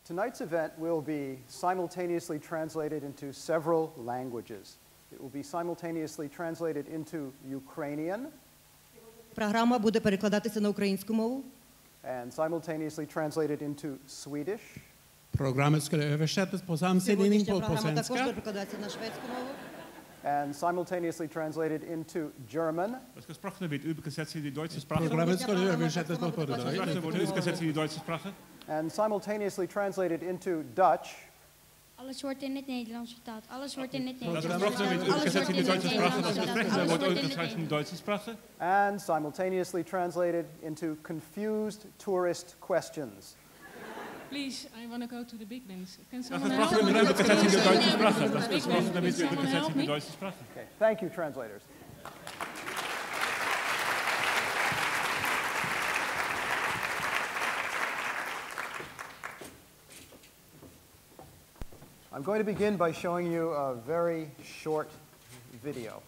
Tonight's event will be simultaneously translated into several languages. It will be simultaneously translated into Ukrainian. Програма буде перекладатися на українську мову. And simultaneously translated into Swedish. Programmet skulle översättas på samsidan på svenska. And simultaneously translated into German. Das gesprochene wird übergesetzt in die deutsche Sprache. Programmet skulle översättas på Das gesprochene wordt übergesetzt in die deutsche Sprache. And simultaneously translated into Dutch. Alles wordt in het Nederlands vertaald. Alles wordt in het Nederlands vertaald. Das gesprochene wird übergesetzt in die deutsche Sprache. Das gesprochene wordt übergesetzt in die deutsche Sprache. And simultaneously translated into confused tourist questions. Please, I want to go to the big bands. Can Das someone gesprochene wird übergesetzt in die deutsche Sprache. Das gesprochene wird Someone übergesetzt help in die me? deutsche Sprache. Okay, thank you, translators. I'm going to begin by showing you a very short video.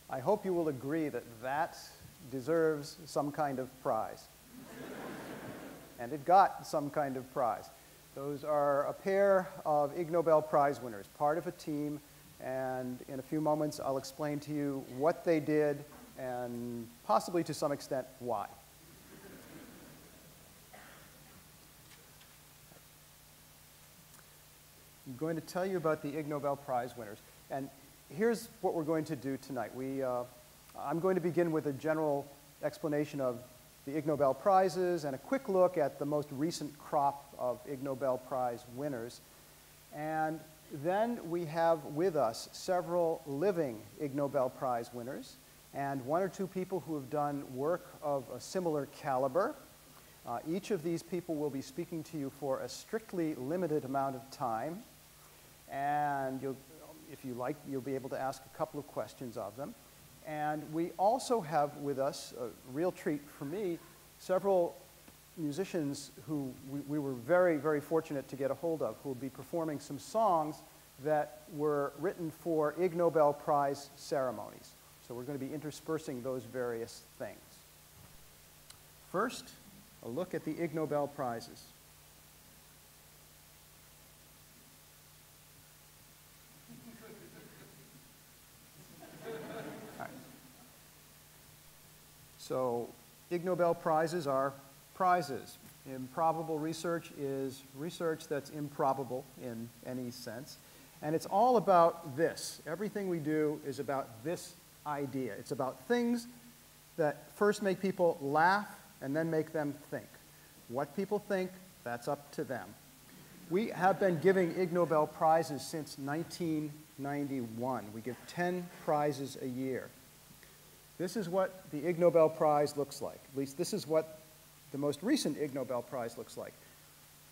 I hope you will agree that that deserves some kind of prize. And it got some kind of prize. Those are a pair of Ig Nobel Prize winners, part of a team, and in a few moments I'll explain to you what they did and possibly to some extent why. I'm going to tell you about the Ig Nobel Prize winners. And here's what we're going to do tonight. I'm going to begin with a general explanation of the Ig Nobel Prizes and a quick look at the most recent crop of Ig Nobel Prize winners. And then we have with us several living Ig Nobel Prize winners and one or two people who have done work of a similar caliber. Each of these people will be speaking to you for a strictly limited amount of time. And if you like, you'll be able to ask a couple of questions of them. And we also have with us, a real treat for me, several musicians who we were very, very fortunate to get a hold of, who will be performing some songs that were written for Ig Nobel Prize ceremonies. So we're going to be interspersing those various things. First, a look at the Ig Nobel Prizes. So Ig Nobel Prizes are prizes. Improbable research is research that's improbable in any sense. And it's all about this. Everything we do is about this idea. It's about things that first make people laugh and then make them think. What people think, that's up to them. We have been giving Ig Nobel Prizes since 1991. We give 10 prizes a year. This is what the Ig Nobel Prize looks like. At least this is what the most recent Ig Nobel Prize looks like.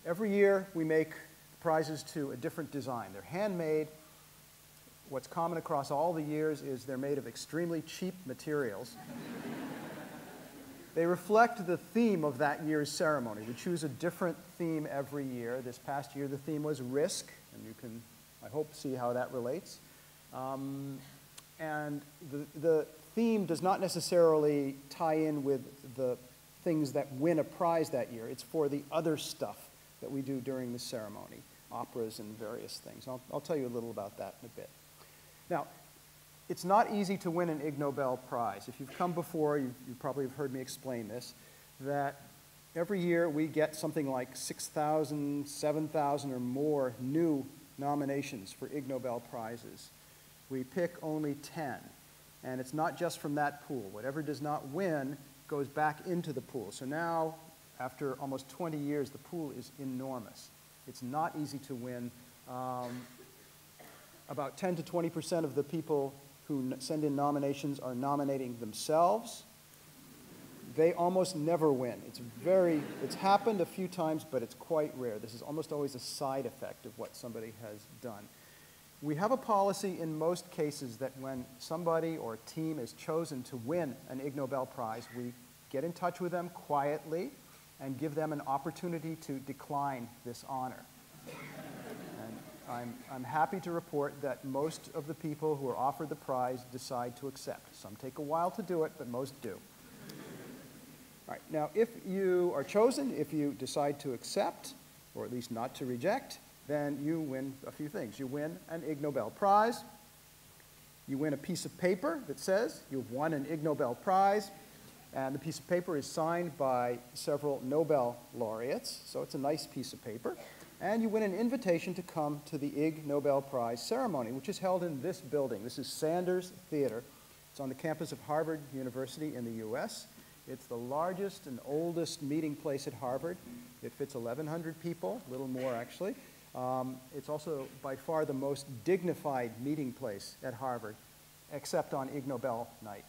Every year we make prizes to a different design. They're handmade. What's common across all the years is they're made of extremely cheap materials. They reflect the theme of that year's ceremony. We choose a different theme every year. This past year the theme was risk, and you can, I hope, see how that relates. And the theme does not necessarily tie in with the things that win a prize that year. It's for the other stuff that we do during the ceremony, operas and various things. I'll tell you a little about that in a bit. Now, it's not easy to win an Ig Nobel Prize. If you've come before, you probably have heard me explain this, that every year we get something like 6,000, 7,000 or more new nominations for Ig Nobel Prizes. We pick only 10. And it's not just from that pool. Whatever does not win goes back into the pool. So now, after almost 20 years, the pool is enormous. It's not easy to win. About 10 to 20% of the people who send in nominations are nominating themselves. They almost never win. It's happened a few times, but it's quite rare. This is almost always a side effect of what somebody has done. We have a policy in most cases that when somebody or team is chosen to win an Ig Nobel Prize, we get in touch with them quietly and give them an opportunity to decline this honor. And I'm happy to report that most of the people who are offered the prize decide to accept. Some take a while to do it, but most do. All right, now if you are chosen, if you decide to accept, or at least not to reject, then you win a few things. You win an Ig Nobel Prize. You win a piece of paper that says you've won an Ig Nobel Prize. And the piece of paper is signed by several Nobel laureates, so it's a nice piece of paper. And you win an invitation to come to the Ig Nobel Prize ceremony, which is held in this building. This is Sanders Theater. It's on the campus of Harvard University in the U.S. It's the largest and oldest meeting place at Harvard. It fits 1,100 people, a little more actually. It's also by far the most dignified meeting place at Harvard, except on Ig Nobel night.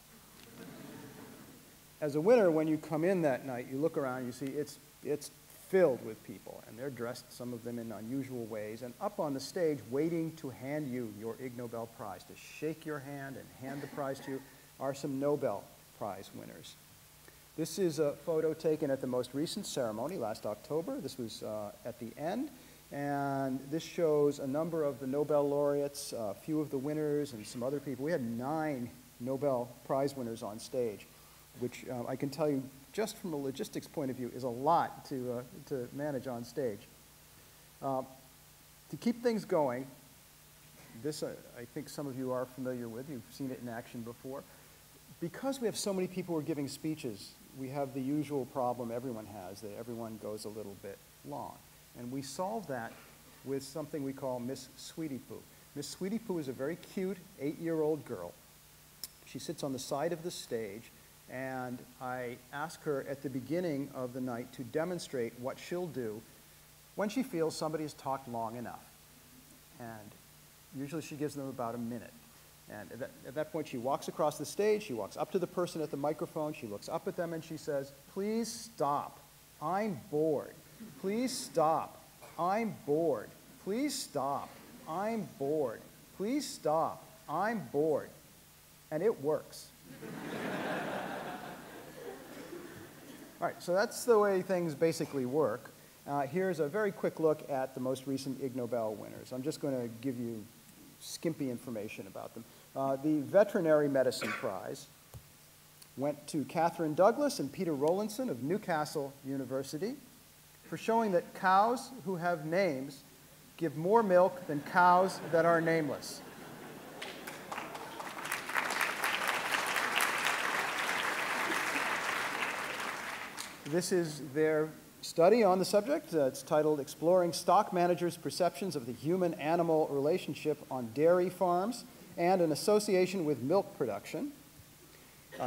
As a winner, when you come in that night, you look around, you see it's filled with people, and they're dressed, some of them in unusual ways, and up on the stage waiting to hand you your Ig Nobel Prize, to shake your hand and hand the prize to you, are some Nobel Prize winners. This is a photo taken at the most recent ceremony last October. This was at the end, and this shows a number of the Nobel laureates, a few of the winners, and some other people. We had 9 Nobel Prize winners on stage, which I can tell you just from a logistics point of view is a lot to manage on stage. To keep things going, this I think some of you are familiar with, you've seen it in action before. Because we have so many people who are giving speeches, we have the usual problem everyone has, that everyone goes a little bit long. And we solve that with something we call Miss Sweetie Poo. Miss Sweetie Poo is a very cute 8-year-old girl. She sits on the side of the stage, and I ask her at the beginning of the night to demonstrate what she'll do when she feels somebody has talked long enough. And usually she gives them about a minute. And at that point, she walks across the stage, she walks up to the person at the microphone, she looks up at them, and she says, "Please stop. I'm bored. Please stop. I'm bored. Please stop. I'm bored. Please stop. I'm bored." And it works. All right, so that's the way things basically work. Here's a very quick look at the most recent Ig Nobel winners. I'm just going to give you skimpy information about them. The Veterinary Medicine Prize went to Catherine Douglas and Peter Rowlinson of Newcastle University for showing that cows who have names give more milk than cows that are nameless. This is their study on the subject. It's titled "Exploring Stock Managers' Perceptions of the Human-Animal Relationship on Dairy Farms and an Association with Milk Production."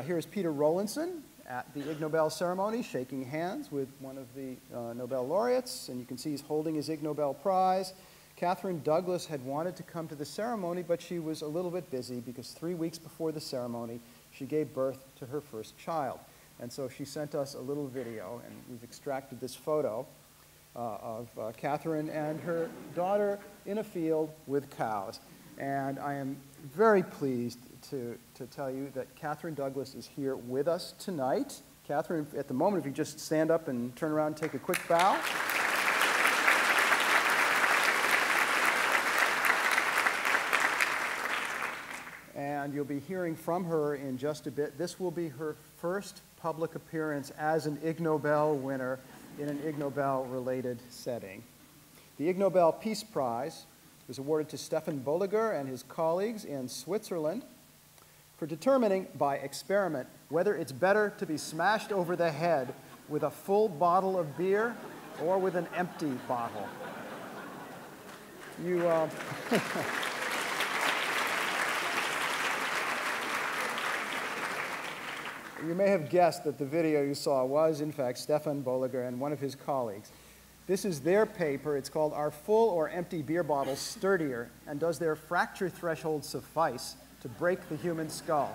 Here's Peter Rowlinson at the Ig Nobel ceremony, shaking hands with one of the Nobel laureates, and you can see he's holding his Ig Nobel Prize. Catherine Douglas had wanted to come to the ceremony, but she was a little bit busy because 3 weeks before the ceremony, she gave birth to her first child. And so she sent us a little video, and we've extracted this photo of Catherine and her daughter in a field with cows. And I am very pleased to tell you that Catherine Douglas is here with us tonight. Catherine, at the moment, if you just stand up and turn around and take a quick bow. And you'll be hearing from her in just a bit. This will be her first public appearance as an Ig Nobel winner in an Ig Nobel-related setting. The Ig Nobel Peace Prize was awarded to Stefan Bolliger and his colleagues in Switzerland for determining by experiment whether it's better to be smashed over the head with a full bottle of beer or with an empty bottle. You, you may have guessed that the video you saw was, in fact, Stefan Bolliger and one of his colleagues. This is their paper. It's called "Are Full or Empty Beer Bottles Sturdier, and Does Their Fracture Threshold Suffice to Break the Human Skull?"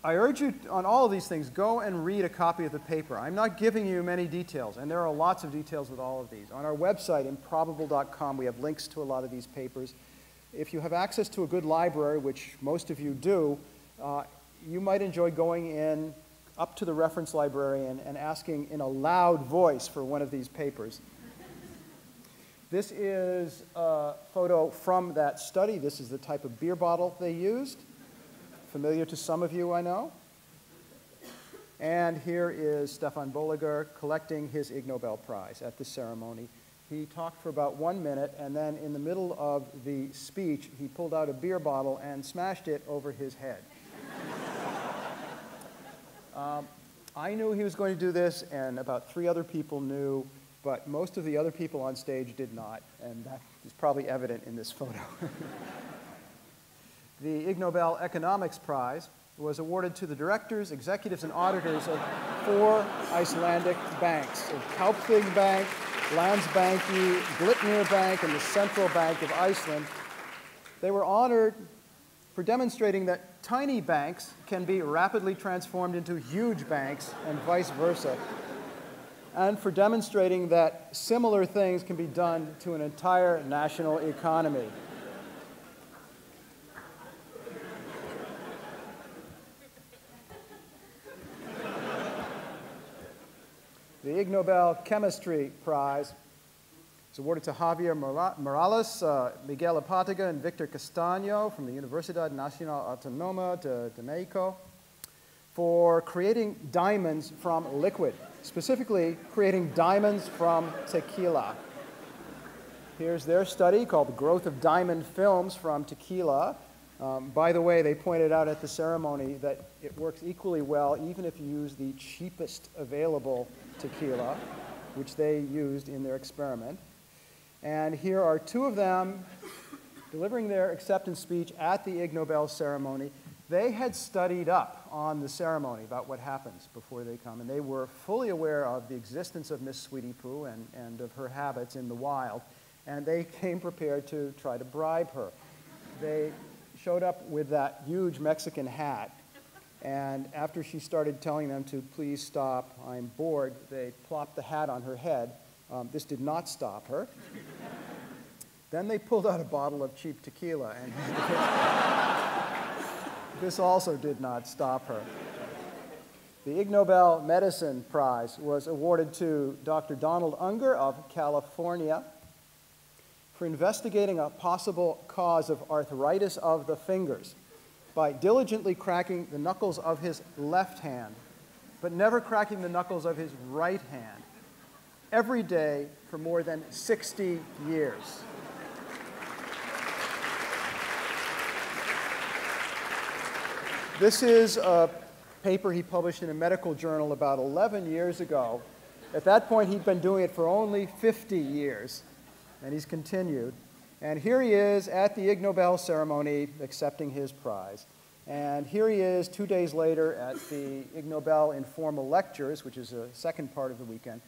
I urge you on all of these things, go and read a copy of the paper. I'm not giving you many details, and there are lots of details with all of these. On our website, improbable.com, we have links to a lot of these papers. If you have access to a good library, which most of you do, you might enjoy going in up to the reference librarian and asking in a loud voice for one of these papers. This is a photo from that study. This is the type of beer bottle they used. Familiar to some of you, I know. And here is Stefan Bolliger collecting his Ig Nobel Prize at the ceremony. He talked for about 1 minute, and then in the middle of the speech, he pulled out a beer bottle and smashed it over his head. I knew he was going to do this, and about 3 other people knew, but most of the other people on stage did not, and that is probably evident in this photo. The Ig Nobel Economics Prize was awarded to the directors, executives, and auditors of 4 Icelandic banks, of Kaupthing Bank, Landsbanki, Glitnir Bank, and the Central Bank of Iceland. They were honored for demonstrating that tiny banks can be rapidly transformed into huge banks and vice versa, and for demonstrating that similar things can be done to an entire national economy. The Ig Nobel Chemistry Prize is awarded to Javier Morales, Miguel Apatega, and Victor Castaño from the Universidad Nacional Autónoma de México for creating diamonds from liquid, specifically creating diamonds from tequila. Here's their study called The Growth of Diamond Films from Tequila. By the way, they pointed out at the ceremony that it works equally well even if you use the cheapest available tequila, which they used in their experiment. And here are 2 of them delivering their acceptance speech at the Ig Nobel ceremony. They had studied up on the ceremony about what happens before they come, and they were fully aware of the existence of Miss Sweetie Poo and of her habits in the wild, and they came prepared to try to bribe her. They showed up with that huge Mexican hat, and after she started telling them to please stop, I'm bored, they plopped the hat on her head. This did not stop her. Then they pulled out a bottle of cheap tequila, and this also did not stop her. The Ig Nobel Medicine Prize was awarded to Dr. Donald Unger of California for investigating a possible cause of arthritis of the fingers by diligently cracking the knuckles of his left hand, but never cracking the knuckles of his right hand, every day for more than 60 years. This is a paper he published in a medical journal about 11 years ago. At that point, he'd been doing it for only 50 years, and he's continued. And here he is at the Ig Nobel ceremony accepting his prize. And here he is 2 days later at the Ig Nobel Informal Lectures, which is a second part of the weekend.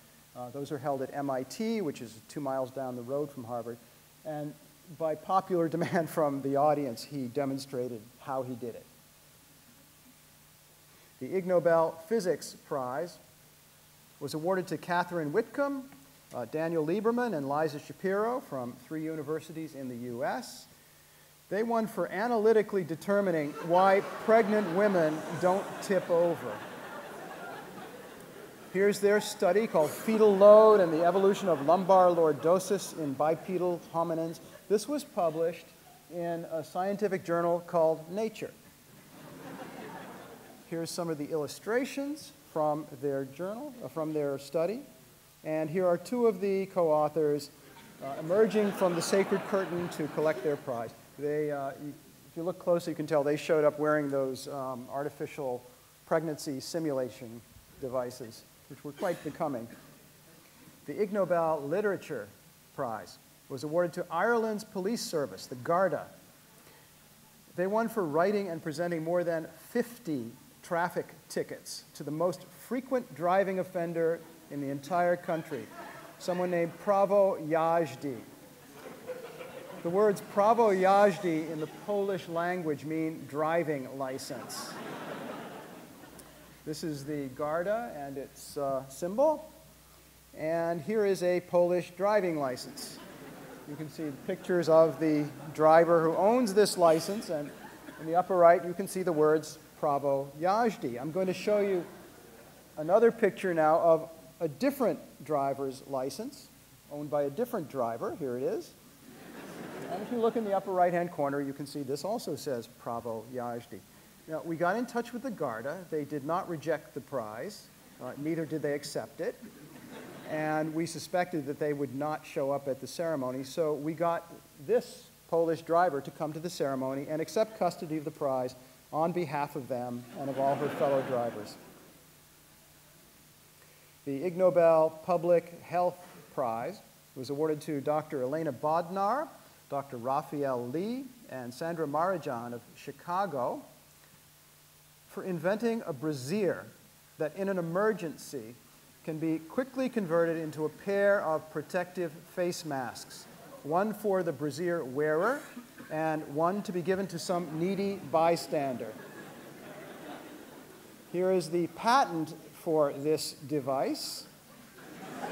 Those are held at MIT, which is 2 miles down the road from Harvard. And by popular demand from the audience, he demonstrated how he did it. The Ig Nobel Physics Prize was awarded to Catherine Whitcomb, Daniel Lieberman, and Liza Shapiro from 3 universities in the US. They won for analytically determining why pregnant women don't tip over. Here's their study called Fetal Load and the Evolution of Lumbar Lordosis in Bipedal Hominins. This was published in a scientific journal called Nature. Here's some of the illustrations from their journal, from their study. And here are 2 of the co-authors emerging from the sacred curtain to collect their prize. They, if you look closely, you can tell they showed up wearing those artificial pregnancy simulation devices, which were quite becoming. The Ig Nobel Literature Prize was awarded to Ireland's police service, the Garda. They won for writing and presenting more than 50 traffic tickets to the most frequent driving offender in the entire country, someone named Prawo Jazdy. The words Prawo Jazdy in the Polish language mean driving license. This is the Garda and its symbol. And here is a Polish driving license. You can see pictures of the driver who owns this license, and in the upper right you can see the words Prawo jazdy. I'm going to show you another picture now of a different driver's license, owned by a different driver. Here it is. And if you look in the upper right-hand corner, you can see this also says Prawo jazdy. Now, we got in touch with the Garda. They did not reject the prize. Neither did they accept it. And we suspected that they would not show up at the ceremony, so we got this Polish driver to come to the ceremony and accept custody of the prize on behalf of them and of all her fellow drivers. The Ig Nobel Public Health Prize was awarded to Dr. Elena Bodnar, Dr. Raphael Lee, and Sandra Marajan of Chicago for inventing a brassiere that in an emergency can be quickly converted into a pair of protective face masks, one for the brassiere wearer and one to be given to some needy bystander. Here is the patent for this device. I'll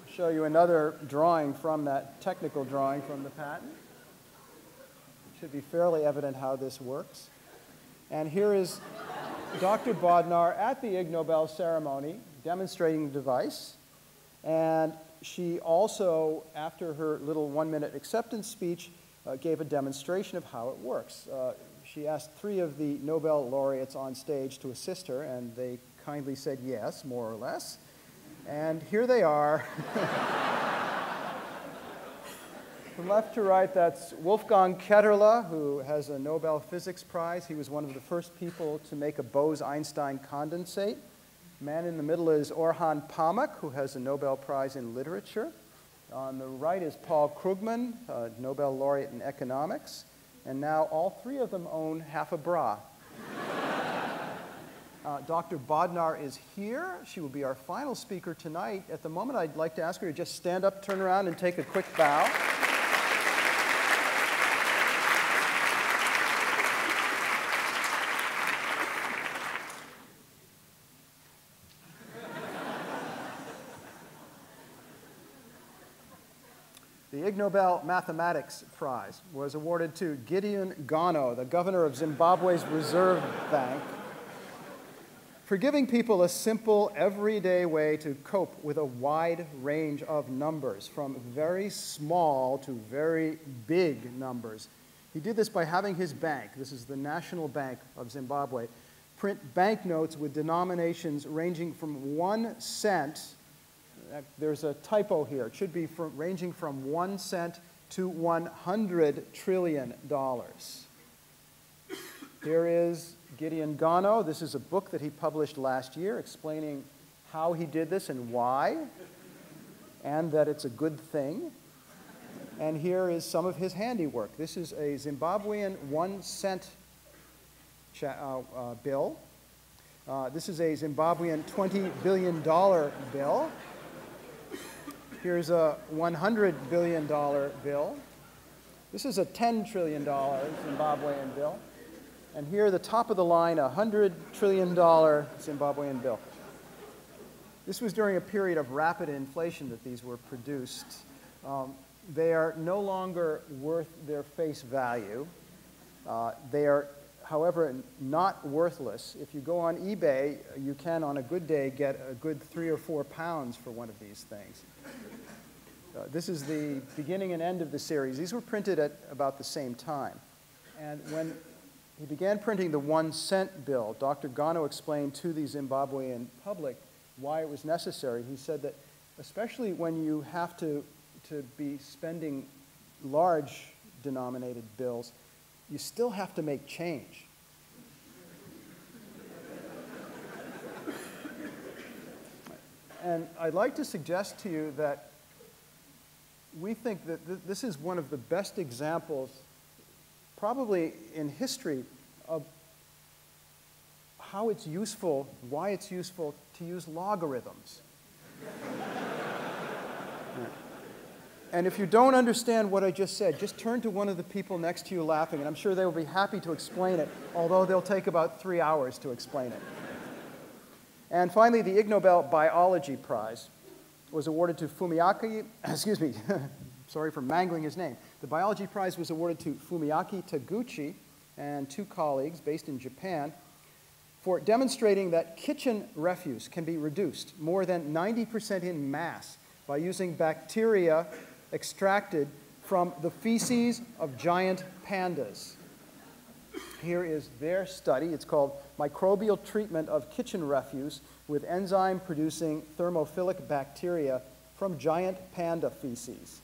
show you another drawing from that technical drawing from the patent. It should be fairly evident how this works. And here is Dr. Bodnar at the Ig Nobel ceremony demonstrating the device. And she also, after her little 1-minute acceptance speech, gave a demonstration of how it works. She asked 3 of the Nobel laureates on stage to assist her, and they kindly said yes, more or less. And here they are. From left to right, that's Wolfgang Ketterle, who has a Nobel Physics Prize. He was one of the first people to make a Bose-Einstein condensate. The man in the middle is Orhan Pamuk, who has a Nobel Prize in Literature. On the right is Paul Krugman, a Nobel laureate in economics. And now all 3 of them own half a bra. Dr. Bodnar is here. She will be our final speaker tonight. At the moment, I'd like to ask her to just stand up, turn around, and take a quick bow. The Ig Nobel Mathematics Prize was awarded to Gideon Gano, the governor of Zimbabwe's Reserve Bank, for giving people a simple, everyday way to cope with a wide range of numbers, from very small to very big numbers. He did this by having his bank, this is the National Bank of Zimbabwe, print banknotes with denominations ranging from 1 cent. There's a typo here. It should be ranging from 1 cent to $100 trillion. Here is Gideon Gano. This is a book that he published last year explaining how he did this and why, and that it's a good thing. And here is some of his handiwork. This is a Zimbabwean 1 cent bill. This is a Zimbabwean $20 billion bill. Here's a $100 billion bill. This is a $10 trillion Zimbabwean bill. And here, the top of the line, a $100 trillion Zimbabwean bill. This was during a period of rapid inflation that these were produced. They are no longer worth their face value. They are, however, not worthless. If you go on eBay, you can, on a good day, get a good 3 or 4 pounds for one of these things. This is the beginning and end of the series. These were printed at about the same time. And when he began printing the 1 cent bill, Dr. Gano explained to the Zimbabwean public why it was necessary. He said that especially when you have to be spending large denominated bills, you still have to make change. And I'd like to suggest to you that we think that this is one of the best examples, probably in history, of how it's useful, why it's useful to use logarithms. And if you don't understand what I just said, just turn to one of the people next to you laughing, and I'm sure they will be happy to explain it, although they'll take about 3 hours to explain it. And finally, the Ig Nobel Biology Prize was awarded to Fumiaki, excuse me, sorry for mangling his name. The Biology Prize was awarded to Fumiaki Taguchi and 2 colleagues based in Japan for demonstrating that kitchen refuse can be reduced more than 90% in mass by using bacteria extracted from the feces of giant pandas. Here is their study. It's called Microbial Treatment of Kitchen Refuse with Enzyme-Producing Thermophilic Bacteria from Giant Panda Feces.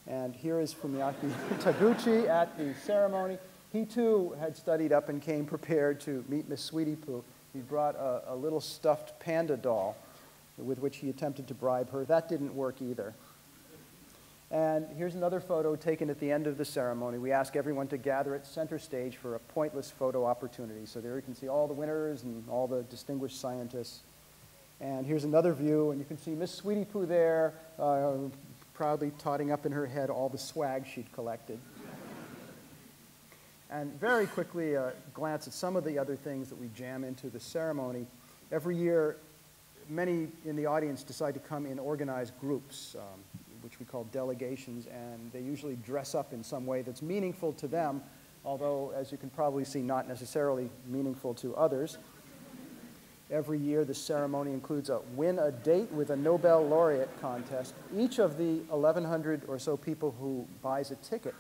And here is Fumiaki Taguchi at the ceremony. He too had studied up and came prepared to meet Miss Sweetie Poo. He brought a little stuffed panda doll with which he attempted to bribe her. That didn't work either. And here's another photo taken at the end of the ceremony. We ask everyone to gather at center stage for a pointless photo opportunity. So there you can see all the winners and all the distinguished scientists. And here's another view, and you can see Miss Sweetie Poo there, proudly totting up in her head all the swag she'd collected. And very quickly, glance at some of the other things that we jam into the ceremony. Every year, many in the audience decide to come in organized groups, which we call delegations, and they usually dress up in some way that's meaningful to them, although, as you can probably see, not necessarily meaningful to others. Every year, the ceremony includes a Win a Date with a Nobel Laureate contest. Each of the 1,100 or so people who buys a ticket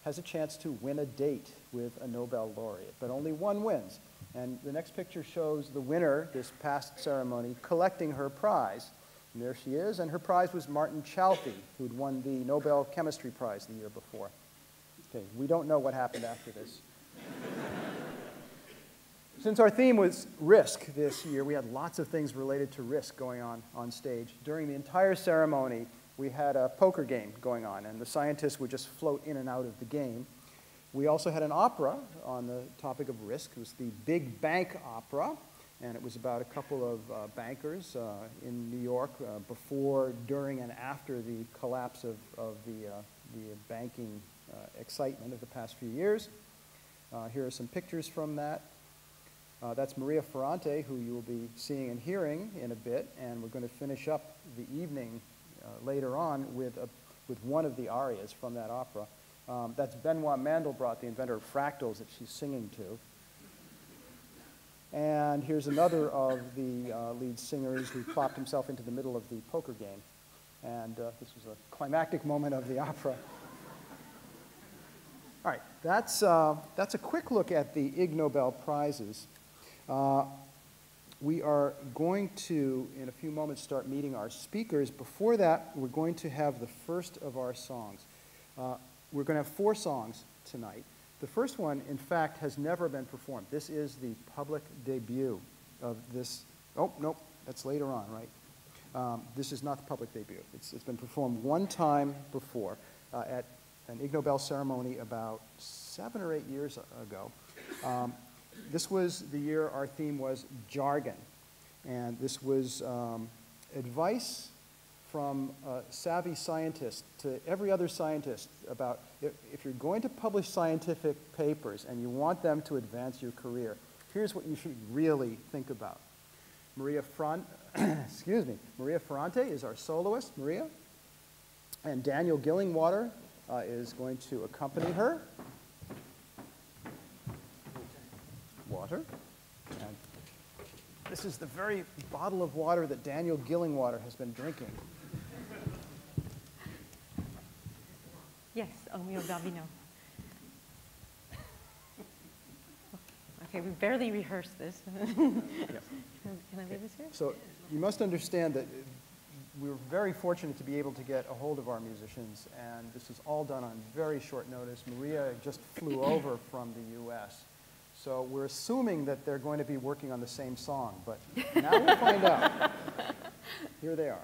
has a chance to win a date with a Nobel laureate, but only one wins. And the next picture shows the winner this past ceremony collecting her prize. And there she is, and her prize was Martin Chalfie, who'd won the Nobel Chemistry Prize the year before. Okay, we don't know what happened after this. Since our theme was risk this year, we had lots of things related to risk going on stage. During the entire ceremony, we had a poker game going on, and the scientists would just float in and out of the game. We also had an opera on the topic of risk. It was the Big Bank Opera, and it was about a couple of bankers in New York before, during, and after the collapse of the banking excitement of the past few years. Here are some pictures from that. That's Maria Ferrante, who you will be seeing and hearing in a bit, and we're going to finish up the evening later on with one of the arias from that opera. That's Benoit Mandelbrot, the inventor of fractals that she's singing to. And here's another of the lead singers who plopped himself into the middle of the poker game. And this was a climactic moment of the opera. All right, that's a quick look at the Ig Nobel Prizes. We are going to, in a few moments, start meeting our speakers. Before that, we're going to have the first of our songs. We're going to have 4 songs tonight. The first one, in fact, has never been performed. This is the public debut of this. Oh, nope, that's later on, right? This is not the public debut. It's been performed one time before at an Ig Nobel ceremony about 7 or 8 years ago. This was the year our theme was jargon. And this was advice from a savvy scientist to every other scientist about if you're going to publish scientific papers and you want them to advance your career, here's what you should really think about. Maria Ferrante is our soloist, Maria. And Daniel Gillingwater is going to accompany her. Water. And this is the very bottle of water that Daniel Gillingwater has been drinking. Yes, Omeo Gavino. Okay, we barely rehearsed this. Yep. Can I leave this here? So you must understand that we were very fortunate to be able to get a hold of our musicians, and this was all done on very short notice. Maria just flew over from the U.S., so we're assuming that they're going to be working on the same song, but now we'll find out. Here they are.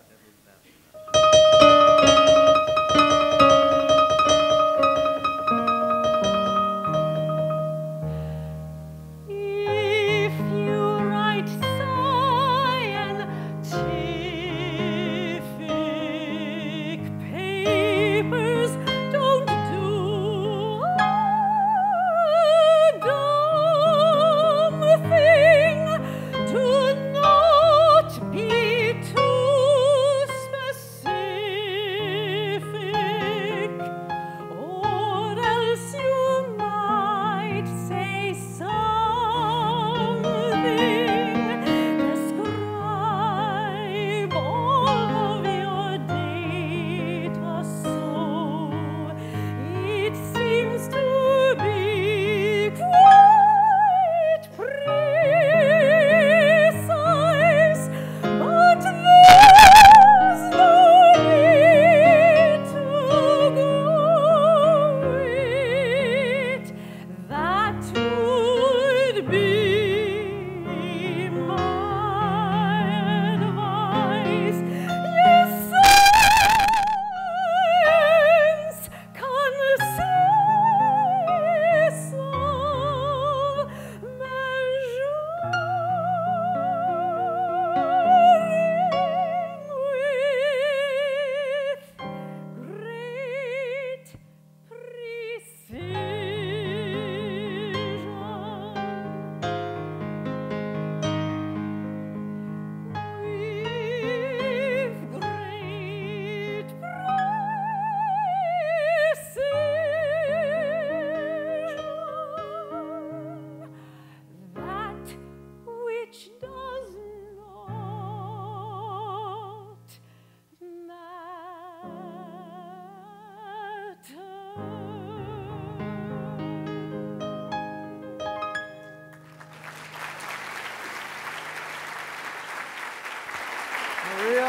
Paper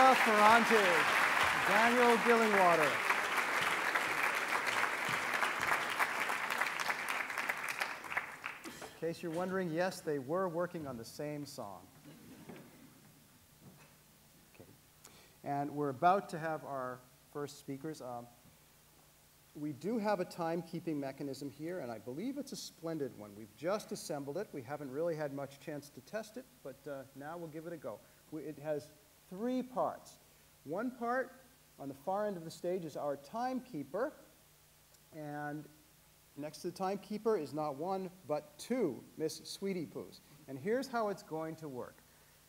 Maria Ferrante, Daniel Gillingwater. In case you're wondering, yes, they were working on the same song. Okay. And we're about to have our first speakers. We do have a timekeeping mechanism here, and I believe it's a splendid one. We've just assembled it. We haven't really had much chance to test it, but now we'll give it a go. It has 3 parts. One part on the far end of the stage is our timekeeper, and next to the timekeeper is not 1, but 2 Miss Sweetie Poos. And here's how it's going to work.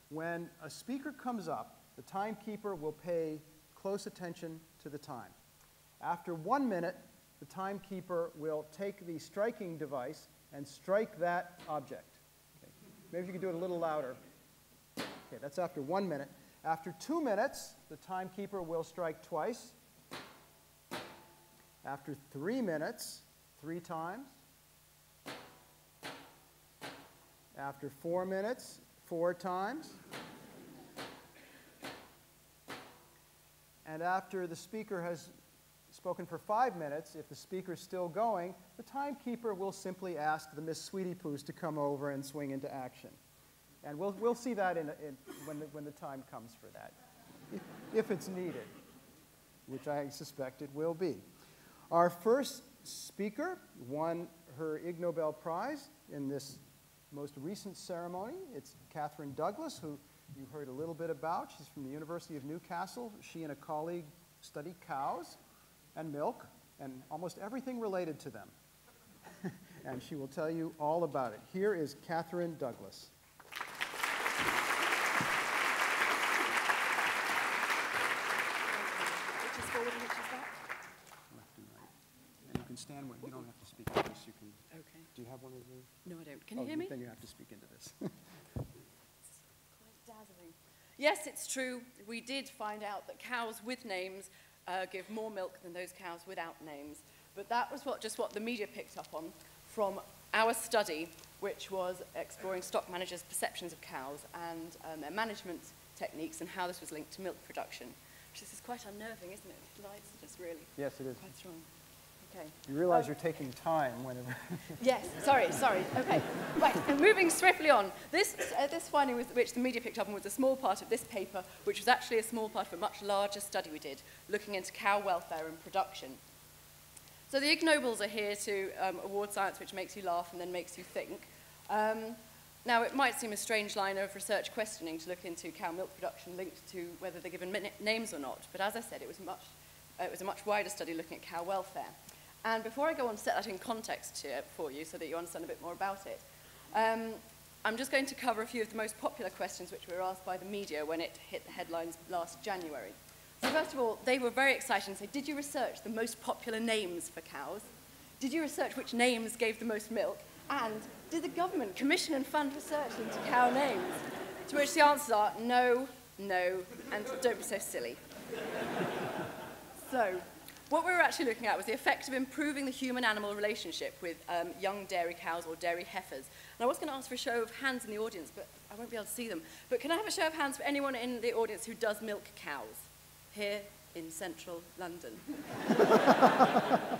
When a speaker comes up, the timekeeper will pay close attention to the time. After 1 minute, the timekeeper will take the striking device and strike that object. Okay. Maybe you can do it a little louder. Okay, that's after 1 minute. After 2 minutes, the timekeeper will strike twice. After 3 minutes, 3 times. After 4 minutes, 4 times. And after the speaker has spoken for 5 minutes, if the speaker's still going, the timekeeper will simply ask the Miss Sweetie Poos to come over and swing into action. And we'll see that when the time comes for that, if it's needed, which I suspect it will be. Our first speaker won her Ig Nobel Prize in this most recent ceremony. It's Catherine Douglas, who you heard a little bit about. She's from the University of Newcastle. She and a colleague study cows and milk and almost everything related to them. And she will tell you all about it. Here is Catherine Douglas. Which is forward and which is back? Left and right. And you can stand where you don't have to speak into this. You can. Okay. Do you have one of these? No, I don't. Can you hear me? Then you have to speak into this. It's quite dazzling. Yes, it's true. We did find out that cows with names give more milk than those cows without names. But that was just what the media picked up on from our study, which was exploring stock managers' perceptions of cows and their management techniques and how this was linked to milk production. Which is quite unnerving, isn't it? The lights are just really Yes, it is. quite strong. Okay. You realize you're taking time whenever. Yes, sorry. Okay, right, and moving swiftly on. This finding, which the media picked up on, was a small part of this paper, which was actually a small part of a much larger study we did, looking into cow welfare and production. So the Ig Nobels are here to award science which makes you laugh and then makes you think. Now, it might seem a strange line of research questioning to look into cow milk production linked to whether they're given names or not, but as I said, it was a much wider study looking at cow welfare. And before I go on to set that in context here for you so that you understand a bit more about it, I'm just going to cover a few of the most popular questions which were asked by the media when it hit the headlines last January. So first of all, they were very excited and said, did you research the most popular names for cows? Did you research which names gave the most milk? And did the government commission and fund research into cow names? To which the answers are no, no, and don't be so silly. So, what we were actually looking at was the effect of improving the human-animal relationship with young dairy cows or dairy heifers. And I was going to ask for a show of hands in the audience, but I won't be able to see them. But can I have a show of hands for anyone in the audience who does milk cows here in central London?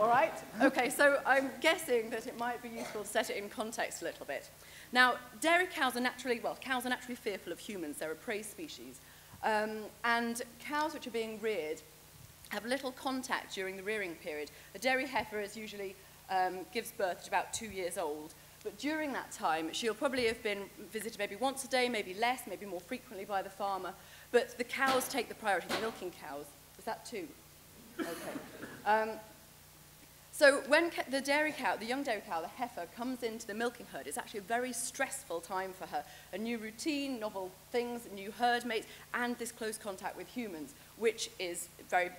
All right? Okay, so I'm guessing that it might be useful to set it in context a little bit. Now, dairy cows are naturally fearful of humans. They're a prey species. And cows which are being reared have little contact during the rearing period. A dairy heifer is usually gives birth at about 2 years old. But during that time, she'll probably have been visited maybe once a day, maybe less, maybe more frequently by the farmer. But the cows take the priority, the milking cows. Is that 2? Okay. So when the dairy cow, the young dairy cow, the heifer, comes into the milking herd, it's actually a very stressful time for her. A new routine, novel things, new herd mates, and this close contact with humans, which is very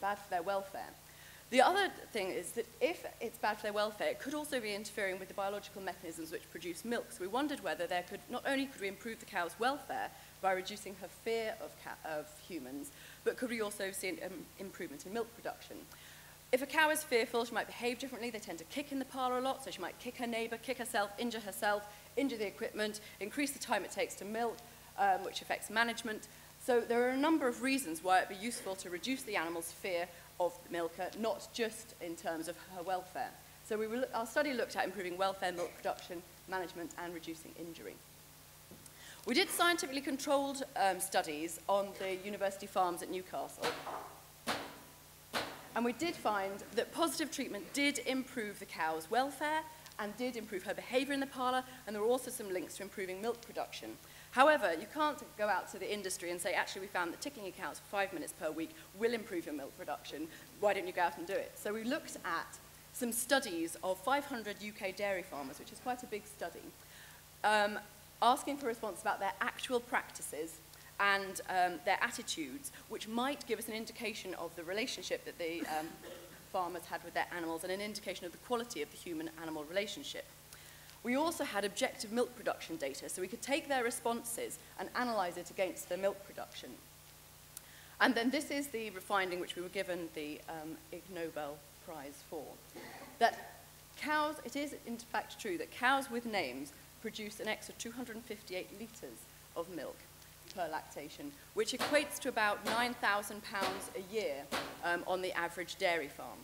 bad for their welfare. The other thing is that if it's bad for their welfare, it could also be interfering with the biological mechanisms which produce milk. So we wondered whether there could, not only could we improve the cow's welfare by reducing her fear of humans, but could we also see an improvement in milk production? If a cow is fearful, she might behave differently. They tend to kick in the parlour a lot, so she might kick her neighbour, kick herself, injure the equipment, increase the time it takes to milk, which affects management. So there are a number of reasons why it would be useful to reduce the animal's fear of the milker, not just in terms of her welfare. So our study looked at improving welfare, milk production, management, and reducing injury. We did scientifically controlled studies on the university farms at Newcastle. And we did find that positive treatment did improve the cow's welfare and did improve her behavior in the parlour, and there were also some links to improving milk production. However, you can't go out to the industry and say, actually, we found that tickling your cows for 5 minutes per week will improve your milk production. Why don't you go out and do it? So we looked at some studies of 500 UK dairy farmers, which is quite a big study, asking for a response about their actual practices and their attitudes, which might give us an indication of the relationship that the farmers had with their animals and an indication of the quality of the human-animal relationship. We also had objective milk production data, so we could take their responses and analyze it against their milk production. And then this is the finding which we were given the Ig Nobel Prize for. That cows, it is in fact true that cows with names produce an extra 258 litres of milk per lactation, which equates to about £9,000 a year on the average dairy farm.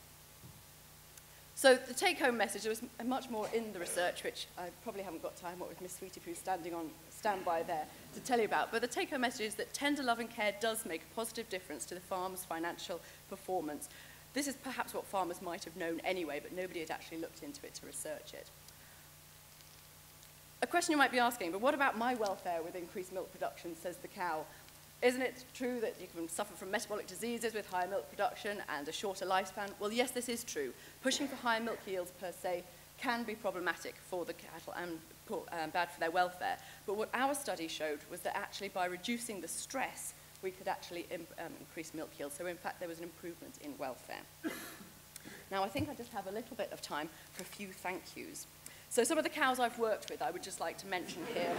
So the take-home message, there was much more in the research, which I probably haven't got time, what with Miss Sweetie who's standby there, to tell you about. But the take-home message is that tender loving care does make a positive difference to the farmer's financial performance. This is perhaps what farmers might have known anyway, but nobody had actually looked into it to research it. A question you might be asking, but what about my welfare with increased milk production, says the cow? Isn't it true that you can suffer from metabolic diseases with higher milk production and a shorter lifespan? Well, yes, this is true. Pushing for higher milk yields per se can be problematic for the cattle and bad for their welfare. But what our study showed was that actually by reducing the stress, we could actually increase milk yield. So in fact, there was an improvement in welfare. Now, I think I just have a little bit of time for a few thank yous. So some of the cows I've worked with, I would just like to mention here.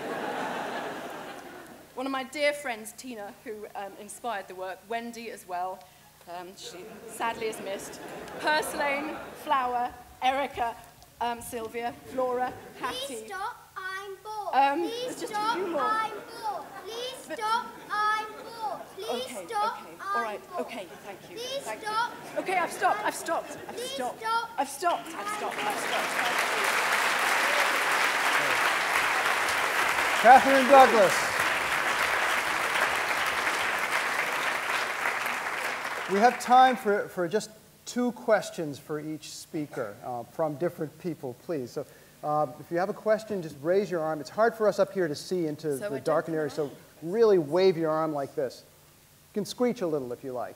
One of my dear friends, Tina, who inspired the work, Wendy as well, she sadly is missed, Purslane, Flower, Erica, Sylvia, Flora, Hattie. Please stop, I'm bored. Please stop, I'm bored. Please stop, I'm bored. Please stop, all right, okay, thank you. Please thank stop. You. Okay, I've stopped. Please stop. I've stopped. Catherine Douglas. We have time for just 2 questions for each speaker from different people, please. So if you have a question, just raise your arm. It's hard for us up here to see into the darkened area, so really wave your arm like this. You can screech a little if you like.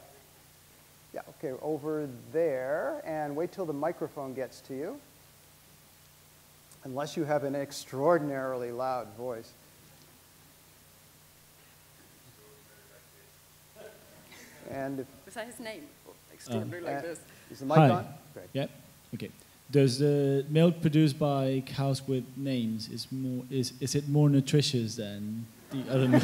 Yeah, okay, over there, and wait till the microphone gets to you. Unless you have an extraordinarily loud voice. And if, was that his name? Extraordinary like this. Is the mic on? Great. Yep. Okay. Does the milk produced by cows with names is it more nutritious than the other milk?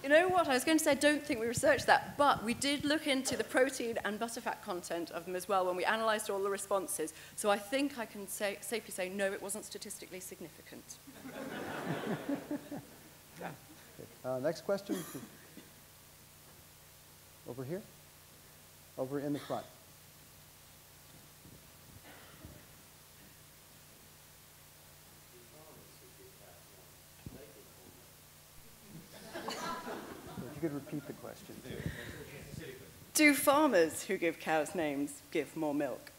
You know what? I was going to say I don't think we researched that, but we did look into the protein and butterfat content of them as well when we analysed all the responses. So I think I can safely say no, it wasn't statistically significant. Next question. Over here? Over in the front. If you could repeat the question. Do farmers who give cows names give more milk?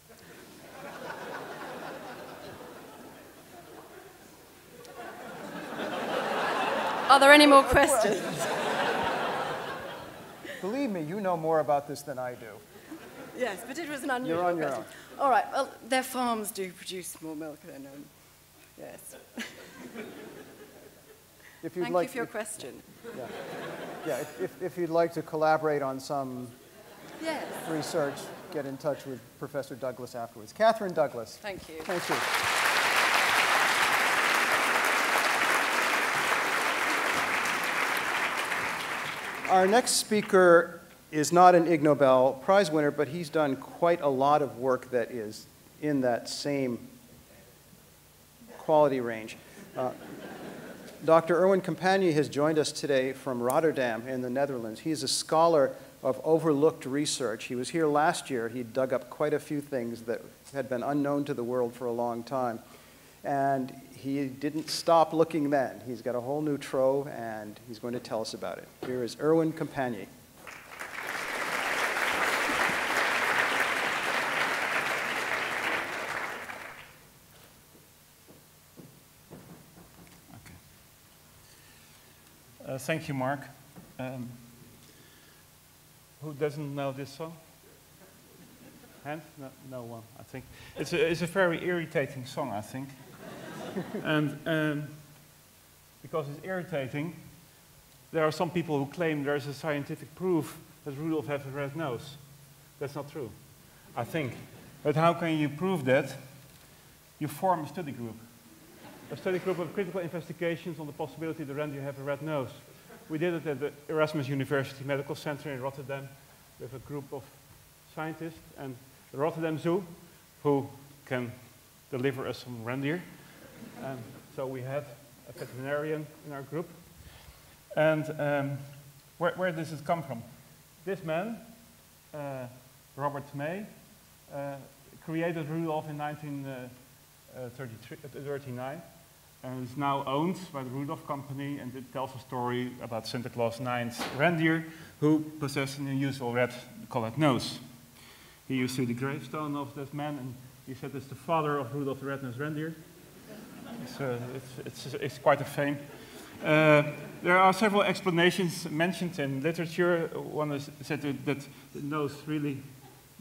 Are there any more questions? Believe me, you know more about this than I do. Yes, but it was an unusual You're on your question. own. All right, well, their farms do produce more milk than yes. If you'd Thank like, you for your question. Yeah, if you'd like to collaborate on some Yes. research, get in touch with Professor Douglas afterwards. Catherine Douglas. Thank you. Thank you. Our next speaker is not an Ig Nobel Prize winner, but he's done quite a lot of work that is in that same quality range. Dr. Erwin Campagne has joined us today from Rotterdam in the Netherlands. He's a scholar of overlooked research. He was here last year. He dug up quite a few things that had been unknown to the world for a long time. And he didn't stop looking then. He's got a whole new trove, and he's going to tell us about it. Here is Erwin Campagne. Thank you, Mark. Who doesn't know this song? Hands? No one, I think. It's a very irritating song, I think. And because it's irritating, there are some people who claim there's a scientific proof that Rudolph has a red nose. That's not true, I think. But how can you prove that? You form a study group. A study group of critical investigations on the possibility that reindeer have a red nose. We did it at the Erasmus University Medical Center in Rotterdam with a group of scientists and the Rotterdam Zoo, who can deliver us some reindeer. So we have a veterinarian in our group. And where does it come from? This man, Robert May, created Rudolph in 1939. And it's now owned by the Rudolph Company, and it tells a story about Santa Claus 9's reindeer who possessed an unusual red-colored nose. Here you see the gravestone of this man, and he said it's the father of Rudolph the Red-Nosed Reindeer. It's quite a fame. There are several explanations mentioned in literature. One is said that the nose really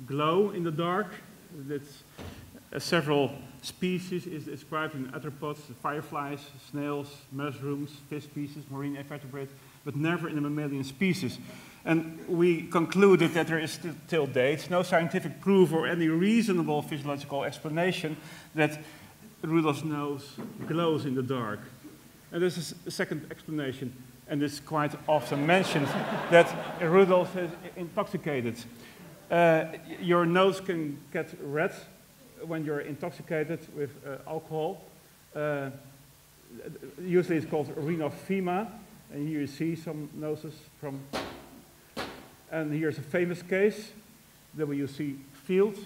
glow in the dark. That's several species is described in arthropods, fireflies, snails, mushrooms, fish species, marine invertebrates, but never in a mammalian species. And we concluded that there is till date no scientific proof or any reasonable physiological explanation that Rudolph's nose glows in the dark. And there's a second explanation, and it's quite often mentioned, that Rudolph is intoxicated. Your nose can get red when you're intoxicated with alcohol. Usually it's called rhinophema, and here you see some noses from. And here's a famous case, W.C. Field,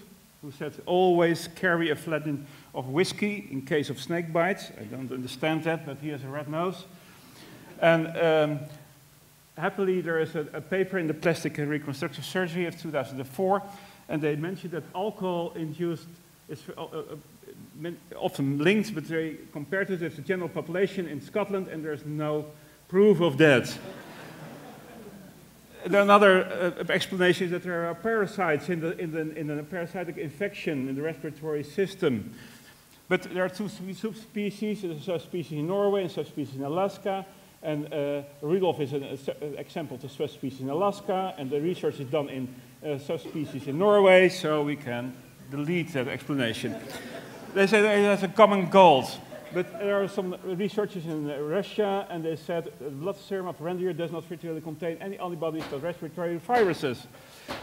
who said, always carry a flagon of whiskey in case of snake bites. I don't understand that, but he has a red nose. And happily, there is a paper in the Plastic and Reconstructive Surgery of 2004, and they mentioned that alcohol-induced is often linked, but they compared it with the general population in Scotland, and there's no proof of that. Another explanation is that there are parasites in the parasitic infection in the respiratory system. But there are two subspecies. There's a subspecies in Norway and a subspecies in Alaska. And Rudolph is an example to subspecies in Alaska. And the research is done in subspecies in Norway, so we can delete that explanation. They say that it has a common gold. But there are some researchers in Russia, and they said the blood serum of reindeer does not virtually contain any antibodies to respiratory viruses.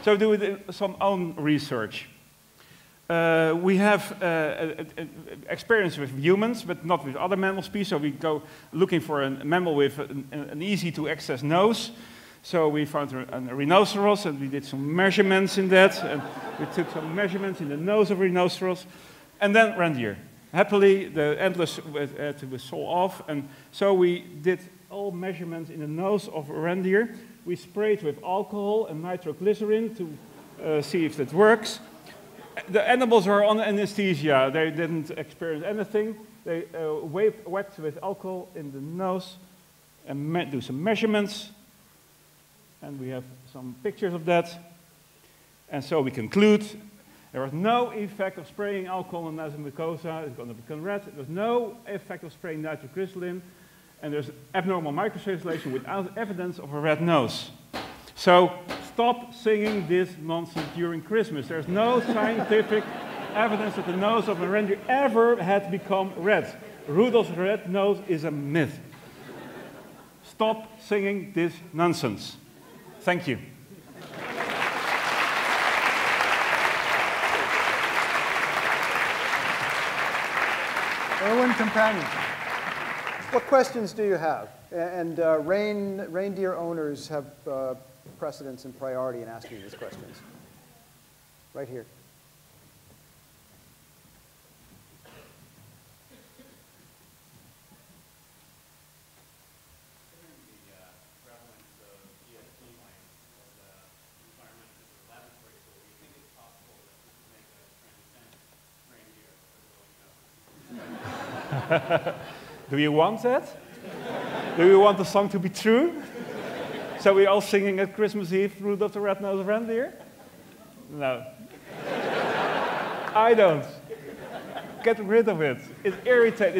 So do some own research. We have experience with humans, but not with other mammal species. So we go looking for a mammal with an easy-to-access nose. So we found a rhinoceros, and we did some measurements in that. And we took some measurements in the nose of a rhinoceros, and then reindeer. Happily, the antlers had to be sawn off, and so we did all measurements in the nose of a reindeer. We sprayed with alcohol and nitroglycerin to see if that works. The animals are on anesthesia. They didn't experience anything. They wet with alcohol in the nose and do some measurements. And we have some pictures of that. And so we conclude there was no effect of spraying alcohol on nasal mucosa. It's going to become red. There's no effect of spraying nitroglycerin. And there's abnormal microcirculation without evidence of a red nose. So stop singing this nonsense during Christmas. There's no scientific evidence that the nose of a reindeer ever had become red. Rudolph's red nose is a myth. Stop singing this nonsense. Thank you. Erwin Campagne. What questions do you have? And reindeer owners have precedence and priority in asking these questions. Right here. Do you want that? Do you want the song to be true? So we're all singing at Christmas Eve, Rudolph the Red-Nosed Reindeer? No. I don't. Get rid of it. It's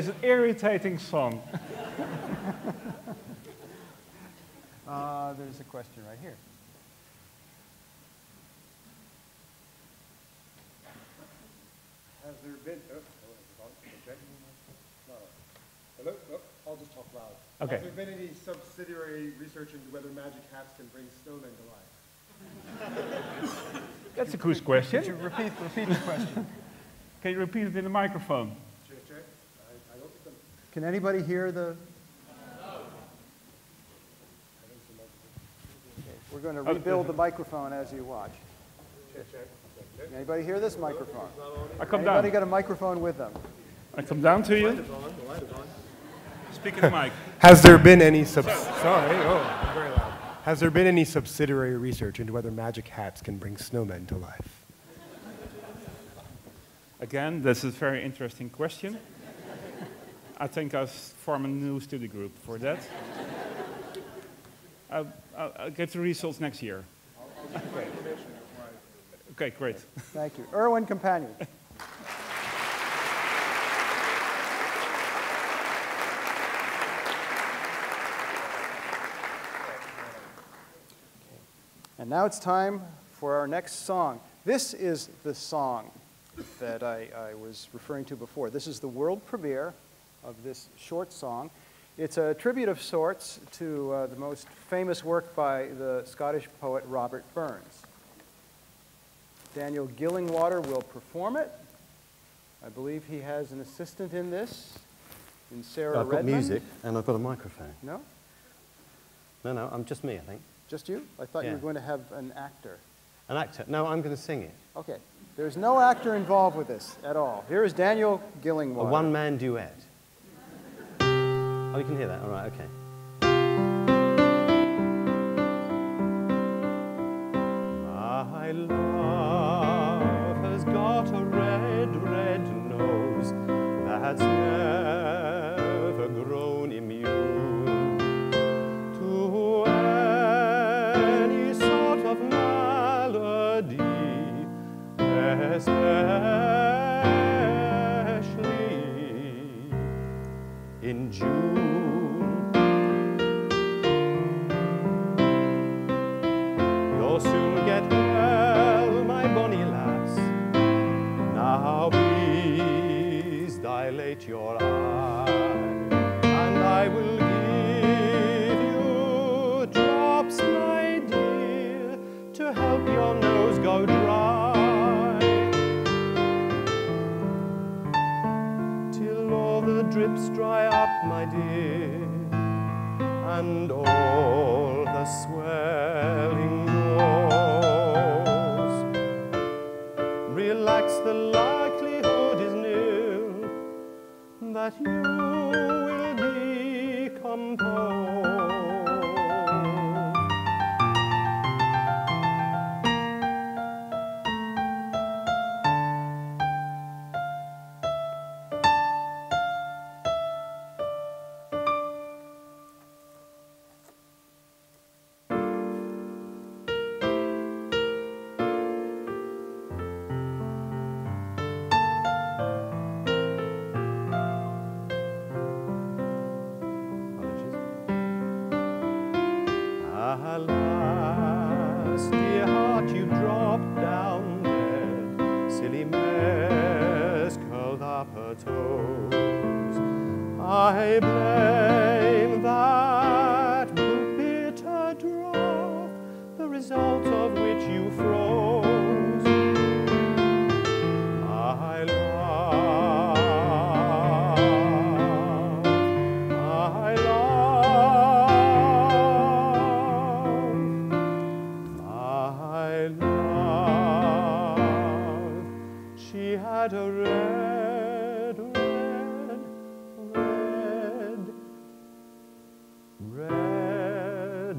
an irritating song. There's a question right here. Has there been... Hello? Oh, I'll just talk loud. Okay. Has there been any subsidiary research into whether magic hats can bring snowmen to life? That's a good question. Could you repeat the question? Can you repeat it in the microphone? Check. I don't think Can anybody hear the... We're going to rebuild the microphone as you watch. check. Anybody hear this microphone? I come Anybody down. got a microphone with them? I come down to you. The light is on. Speak in the mic. Has there been any very loud. Has there been any subsidiary research into whether magic hats can bring snowmen to life? Again, this is a very interesting question. I think I'll form a new study group for that. I'll get the results next year. Okay, great. Thank you. Erwin Companion. And now it's time for our next song. This is the song that I was referring to before. This is the world premiere of this short song. It's a tribute of sorts to the most famous work by the Scottish poet Robert Burns. Daniel Gillingwater will perform it. I believe he has an assistant in this, in Sarah I've got Redmond. music and I've got a microphone. No? No, I'm just me, I think. Just you? I thought you were going to have an actor. An actor? No, I'm going to sing it. Okay. There's no actor involved with this at all. Here is Daniel Gillingwater. A one-man duet. Oh, you can hear that? All right, okay. My love has got a red, red nose that's never grown immune to any sort of malady, especially in June. You'll soon get well, my bonny lass. Now please dilate your eye, and I will give you drops, my dear, to help your nose go dry, till all the drips dry up, my dear, and all the swelling goes. Relax, the likelihood is nil that you will decompose.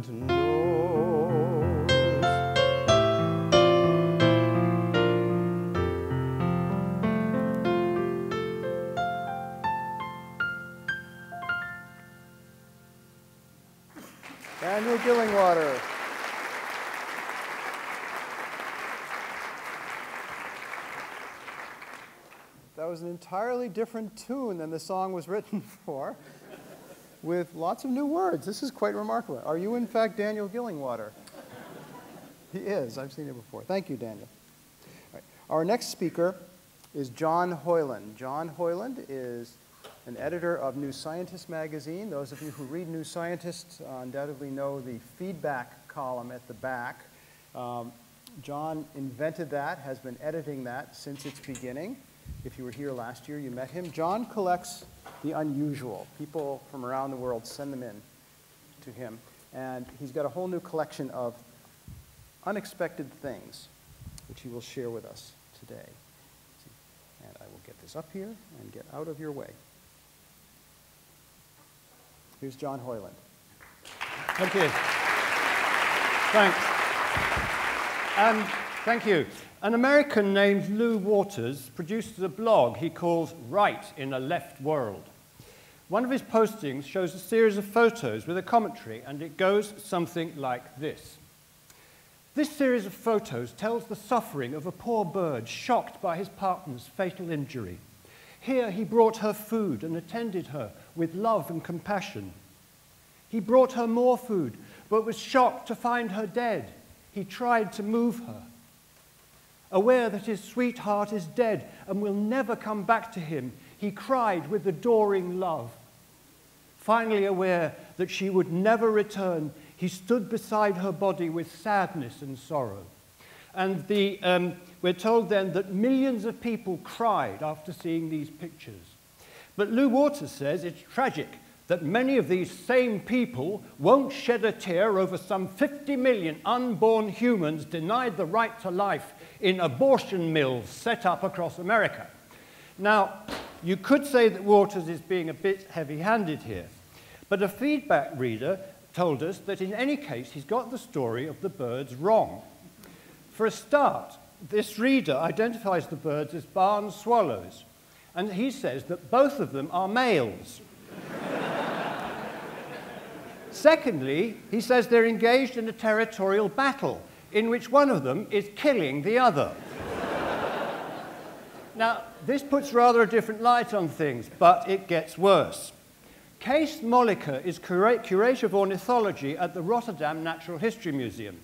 knows. Daniel Gillingwater. That was an entirely different tune than the song was written for, with lots of new words. This is quite remarkable. Are you, in fact, Daniel Gillingwater? He is. I've seen it before. Thank you, Daniel. All right. Our next speaker is John Hoyland. John Hoyland is an editor of New Scientist magazine. Those of you who read New Scientist undoubtedly know the feedback column at the back. John invented that, has been editing that since its beginning. If you were here last year, you met him. John collects the unusual. People from around the world send them in to him. And he's got a whole new collection of unexpected things, which he will share with us today. And I will get this up here and get out of your way. Here's John Hoyland. Thank you. Thanks. Thank you. An American named Lew Waters produces a blog he calls Right in a Left World. One of his postings shows a series of photos with a commentary, and it goes something like this. This series of photos tells the suffering of a poor bird shocked by his partner's fatal injury. Here he brought her food and attended her with love and compassion. He brought her more food, but was shocked to find her dead. He tried to move her. Aware that his sweetheart is dead and will never come back to him, he cried with adoring love. Finally aware that she would never return, he stood beside her body with sadness and sorrow. And we're told then that millions of people cried after seeing these pictures. But Lew Waters says it's tragic that many of these same people won't shed a tear over some 50 million unborn humans denied the right to life in abortion mills set up across America. Now, you could say that Waters is being a bit heavy-handed here, but a feedback reader told us that in any case he's got the story of the birds wrong. For a start, this reader identifies the birds as barn swallows, and he says that both of them are males. Secondly, he says they're engaged in a territorial battle in which one of them is killing the other. Now, this puts rather a different light on things, but it gets worse. Kees Molliker is curator of ornithology at the Rotterdam Natural History Museum.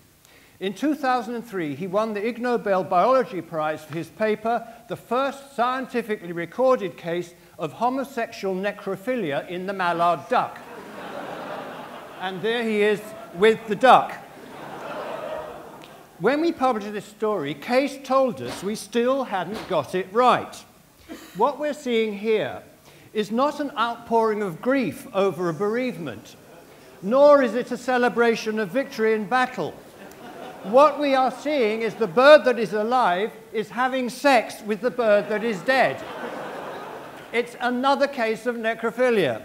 In 2003, he won the Ig Nobel Biology Prize for his paper, The First Scientifically Recorded Case of Homosexual Necrophilia in the Mallard Duck. And there he is with the duck. When we published this story, Kees told us we still hadn't got it right. What we're seeing here is not an outpouring of grief over a bereavement, nor is it a celebration of victory in battle. What we are seeing is the bird that is alive is having sex with the bird that is dead. It's another case of necrophilia.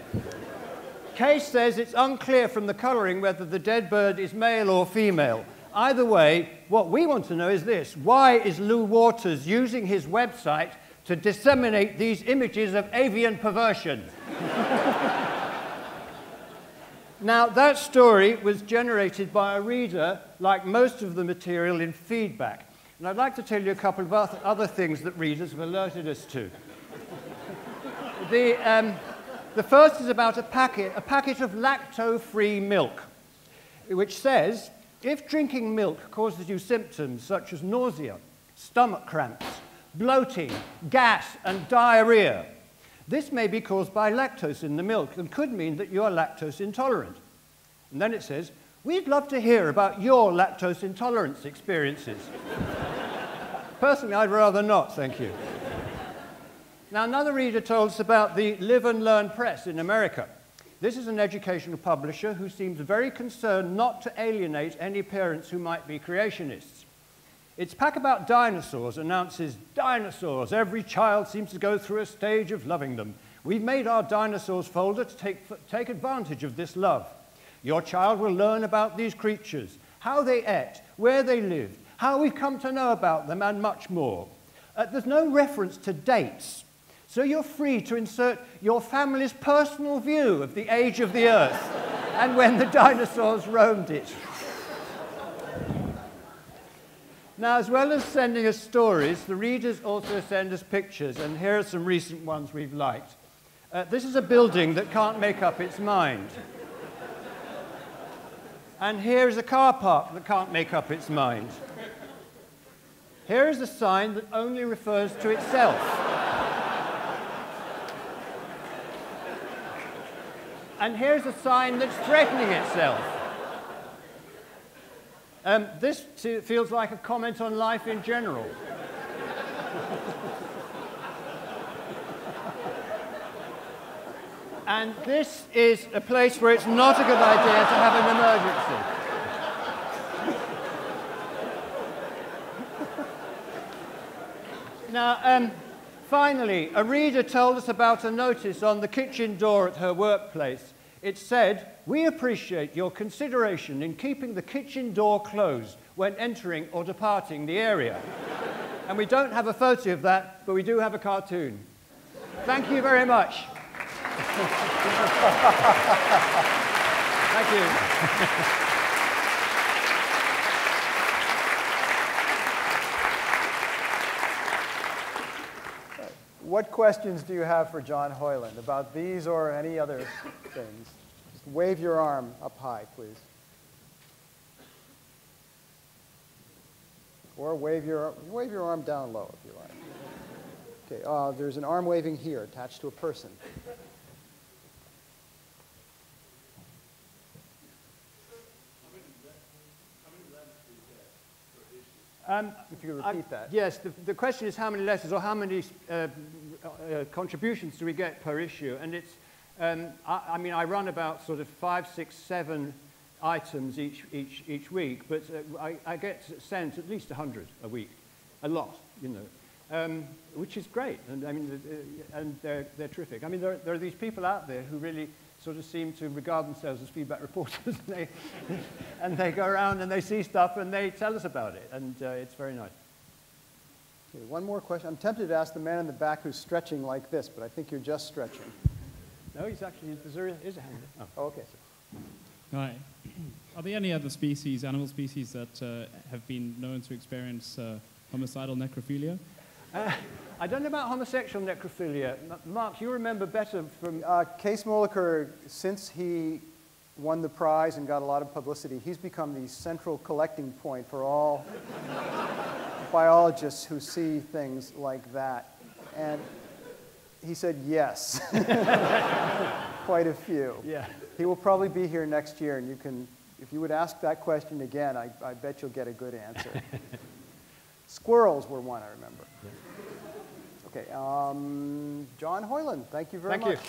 Kees says it's unclear from the colouring whether the dead bird is male or female. Either way, what we want to know is this: why is Lew Waters using his website to disseminate these images of avian perversion? Now, that story was generated by a reader, like most of the material, in feedback. And I'd like to tell you a couple of other things that readers have alerted us to. The first is about a packet of lacto-free milk, which says, if drinking milk causes you symptoms such as nausea, stomach cramps, bloating, gas, and diarrhea, this may be caused by lactose in the milk and could mean that you are lactose intolerant. And then it says, we'd love to hear about your lactose intolerance experiences. Personally, I'd rather not, thank you. Now, another reader told us about the Live and Learn Press in America. This is an educational publisher who seems very concerned not to alienate any parents who might be creationists. Its pack about dinosaurs announces, dinosaurs, every child seems to go through a stage of loving them. We've made our dinosaurs folder to take advantage of this love. Your child will learn about these creatures, how they ate, where they lived, how we've come to know about them, and much more. There's no reference to dates, so you're free to insert your family's personal view of the age of the Earth and when the dinosaurs roamed it. Now, as well as sending us stories, the readers also send us pictures, and here are some recent ones we've liked. This is a building that can't make up its mind. And here is a car park that can't make up its mind. Here is a sign that only refers to itself. And here's a sign that's threatening itself. This feels like a comment on life in general. And this is a place where it's not a good idea to have an emergency. Now, finally, a reader told us about a notice on the kitchen door at her workplace. It said, "We appreciate your consideration in keeping the kitchen door closed when entering or departing the area." And we don't have a photo of that, but we do have a cartoon. Thank you very much. Thank you. What questions do you have for John Hoyland about these or any other things? Just wave your arm up high, please. Or wave your arm down low if you like. Okay, there's an arm waving here attached to a person. If you could repeat that. Yes, the question is how many letters or how many contributions do we get per issue? And it's, I mean, I run about sort of 5, 6, 7 items each week, but I get sent at least 100 a week, a lot, you know, which is great. And I mean, and they're terrific. I mean, there are these people out there who really sort of seem to regard themselves as feedback reporters, and they go around and they see stuff and they tell us about it, and it's very nice. Okay, one more question. I'm tempted to ask the man in the back who's stretching like this, but I think you're just stretching. No, he's actually, there is a hand there. Oh, okay. Hi. Are there any other species, animal species, that have been known to experience homicidal necrophilia? I don't know about homosexual necrophilia. Mark, you remember better from... Case Moliker, since he won the prize and got a lot of publicity, he's become the central collecting point for all biologists who see things like that. And he said yes. Quite a few. Yeah. He will probably be here next year, and you can, if you would ask that question again, I bet you'll get a good answer. Squirrels were one, I remember. Yeah. Okay, John Hoyland, thank you very much. Thank you.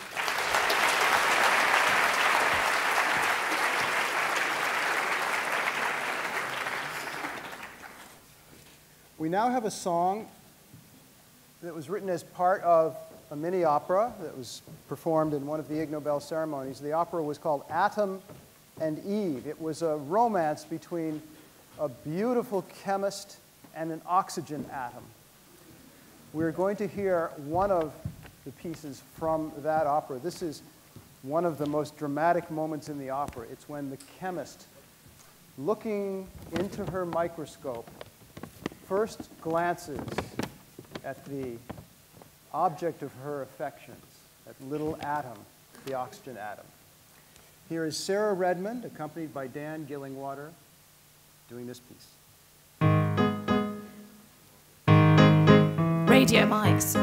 We now have a song that was written as part of a mini opera that was performed in one of the Ig Nobel ceremonies. The opera was called Atom and Eve. It was a romance between a beautiful chemist and an oxygen atom. We're going to hear one of the pieces from that opera. This is one of the most dramatic moments in the opera. It's when the chemist, looking into her microscope, first glances at the object of her affections, that little atom, the oxygen atom. Here is Sarah Redmond, accompanied by Dan Gillingwater, doing this piece. Radio mics.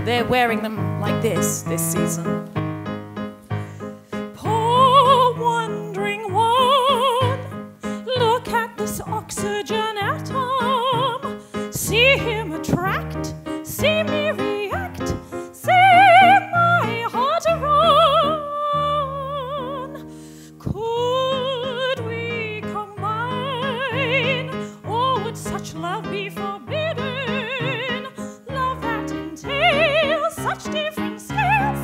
They're wearing them like this season. Poor wandering one, look at this oxygen atom. See him attract, see me react, see my heart run. Could we combine, or would such love be forbidden? Such different scales,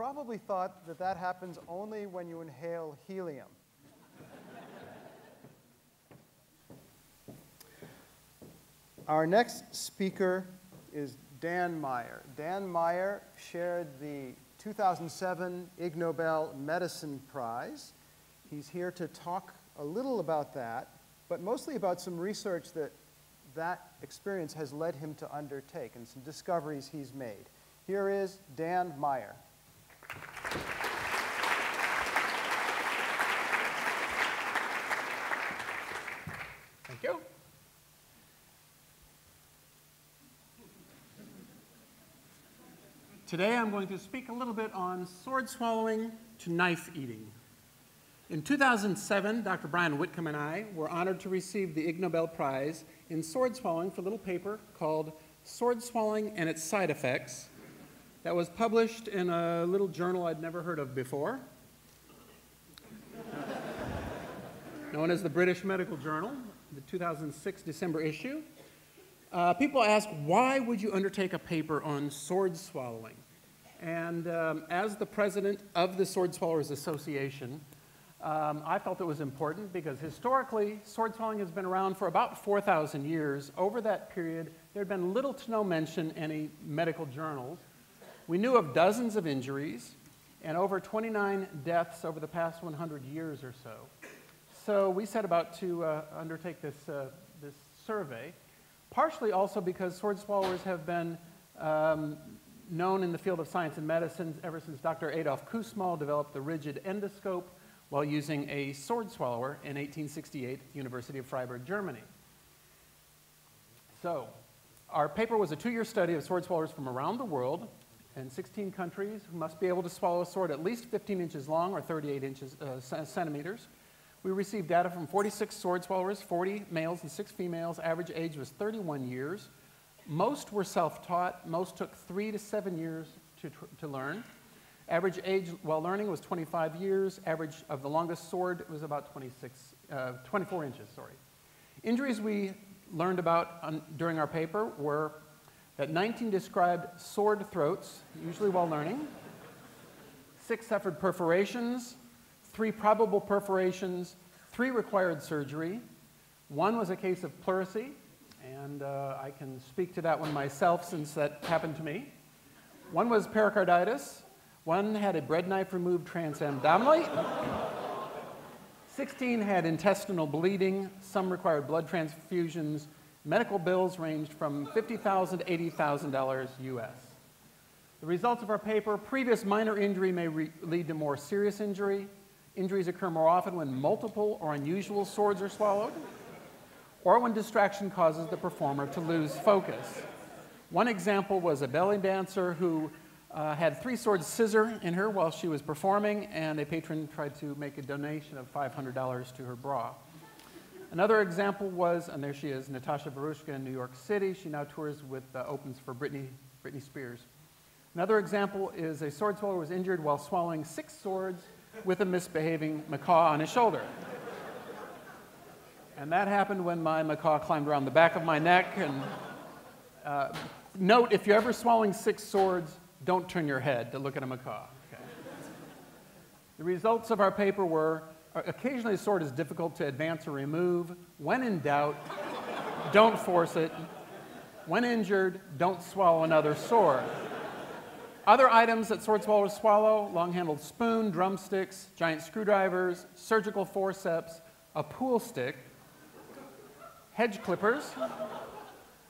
probably thought that that happens only when you inhale helium. Our next speaker is Dan Meyer. Dan Meyer shared the 2007 Ig Nobel Medicine Prize. He's here to talk a little about that, but mostly about some research that experience has led him to undertake and some discoveries he's made. Here is Dan Meyer. Thank you. Today I'm going to speak a little bit on sword swallowing to knife eating. In 2007, Dr. Brian Whitcomb and I were honored to receive the Ig Nobel Prize in sword swallowing for a little paper called Sword Swallowing and Its Side Effects that was published in a little journal I'd never heard of before, known as the British Medical Journal, the 2006 December issue. People ask, why would you undertake a paper on sword swallowing? And as the president of the Sword Swallowers Association, I felt it was important because historically, sword swallowing has been around for about 4,000 years. Over that period, there had been little to no mention in any medical journals. We knew of dozens of injuries and over 29 deaths over the past 100 years or so. So we set about to undertake this survey, partially also because sword swallowers have been known in the field of science and medicine ever since Dr. Adolf Kussmaul developed the rigid endoscope while using a sword swallower in 1868 at the University of Freiburg, Germany. So, our paper was a 2-year study of sword swallowers from around the world in 16 countries who must be able to swallow a sword at least 15 inches long or 38 centimeters. We received data from 46 sword swallowers, 40 males and 6 females. Average age was 31 years. Most were self-taught. Most took 3 to 7 years to learn. Average age while learning was 25 years. Average of the longest sword was about 24 inches. Injuries we learned about during our paper were that 19 described sword throats, usually while learning. 6 suffered perforations. 3 probable perforations. 3 required surgery. 1 was a case of pleurisy, and I can speak to that one myself since that happened to me. 1 was pericarditis. 1 had a bread knife removed transabdominally. 16 had intestinal bleeding. Some required blood transfusions. Medical bills ranged from $50,000 to $80,000 US. The results of our paper: previous minor injury may lead to more serious injury. Injuries occur more often when multiple or unusual swords are swallowed, or when distraction causes the performer to lose focus. One example was a belly dancer who had 3 swords scissor in her while she was performing, and a patron tried to make a donation of $500 to her bra. Another example was, and there she is, Natasha Verushka in New York City. She now tours with opens for Britney Spears. Another example is a sword swallower was injured while swallowing 6 swords with a misbehaving macaw on his shoulder. And that happened when my macaw climbed around the back of my neck. And note, if you're ever swallowing 6 swords, don't turn your head to look at a macaw. Okay. The results of our paper were, occasionally a sword is difficult to advance or remove. When in doubt, don't force it. When injured, don't swallow another sword. Other items that sword swallowers swallow: long-handled spoon, drumsticks, giant screwdrivers, surgical forceps, a pool stick, hedge clippers,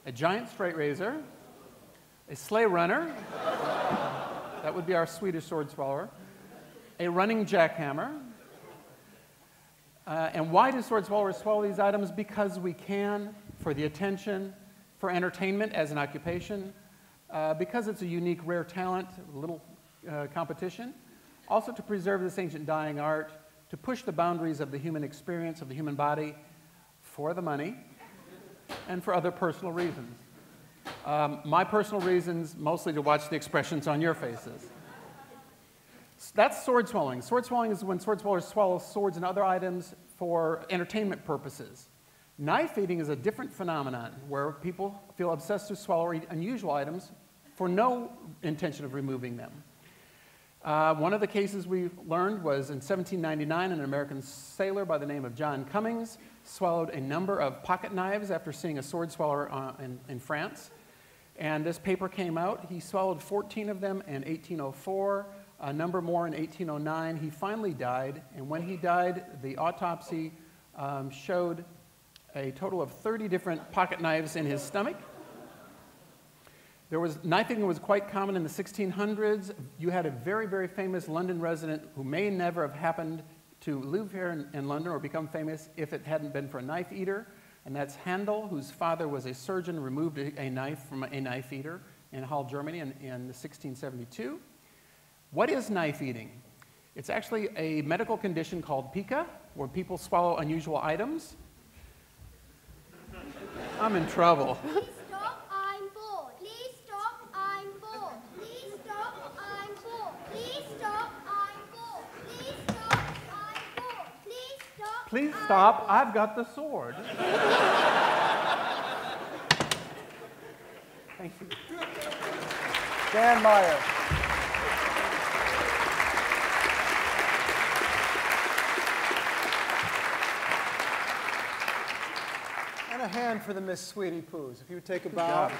a giant straight razor, a sleigh runner, that would be our Swedish sword swallower, a running jackhammer. And why do sword swallowers swallow these items? Because we can, for the attention, for entertainment as an occupation, because it's a unique, rare talent, little competition, also to preserve this ancient dying art, to push the boundaries of the human experience, of the human body, for the money, and for other personal reasons. My personal reasons, mostly to watch the expressions on your faces. That's sword swallowing. Sword swallowing is when sword swallowers swallow swords and other items for entertainment purposes. Knife eating is a different phenomenon where people feel obsessed to swallow or eat unusual items for no intention of removing them. One of the cases we learned was in 1799, an American sailor by the name of John Cummings swallowed a number of pocket knives after seeing a sword swallower in France. And this paper came out. He swallowed 14 of them in 1804, a number more in 1809. He finally died, and when he died, the autopsy showed a total of 30 different pocket knives in his stomach. Knife eating was quite common in the 1600s. You had a very, very famous London resident who may never have happened to live here in London or become famous if it hadn't been for a knife eater, and that's Handel, whose father was a surgeon, removed a knife from a knife eater in Hull, Germany in 1672. What is knife eating? It's actually a medical condition called pica, where people swallow unusual items. I'm in trouble. Please stop, I've got the sword. Thank you. Dan Meyer. And a hand for the Miss Sweetie Poos. If you would take a bow.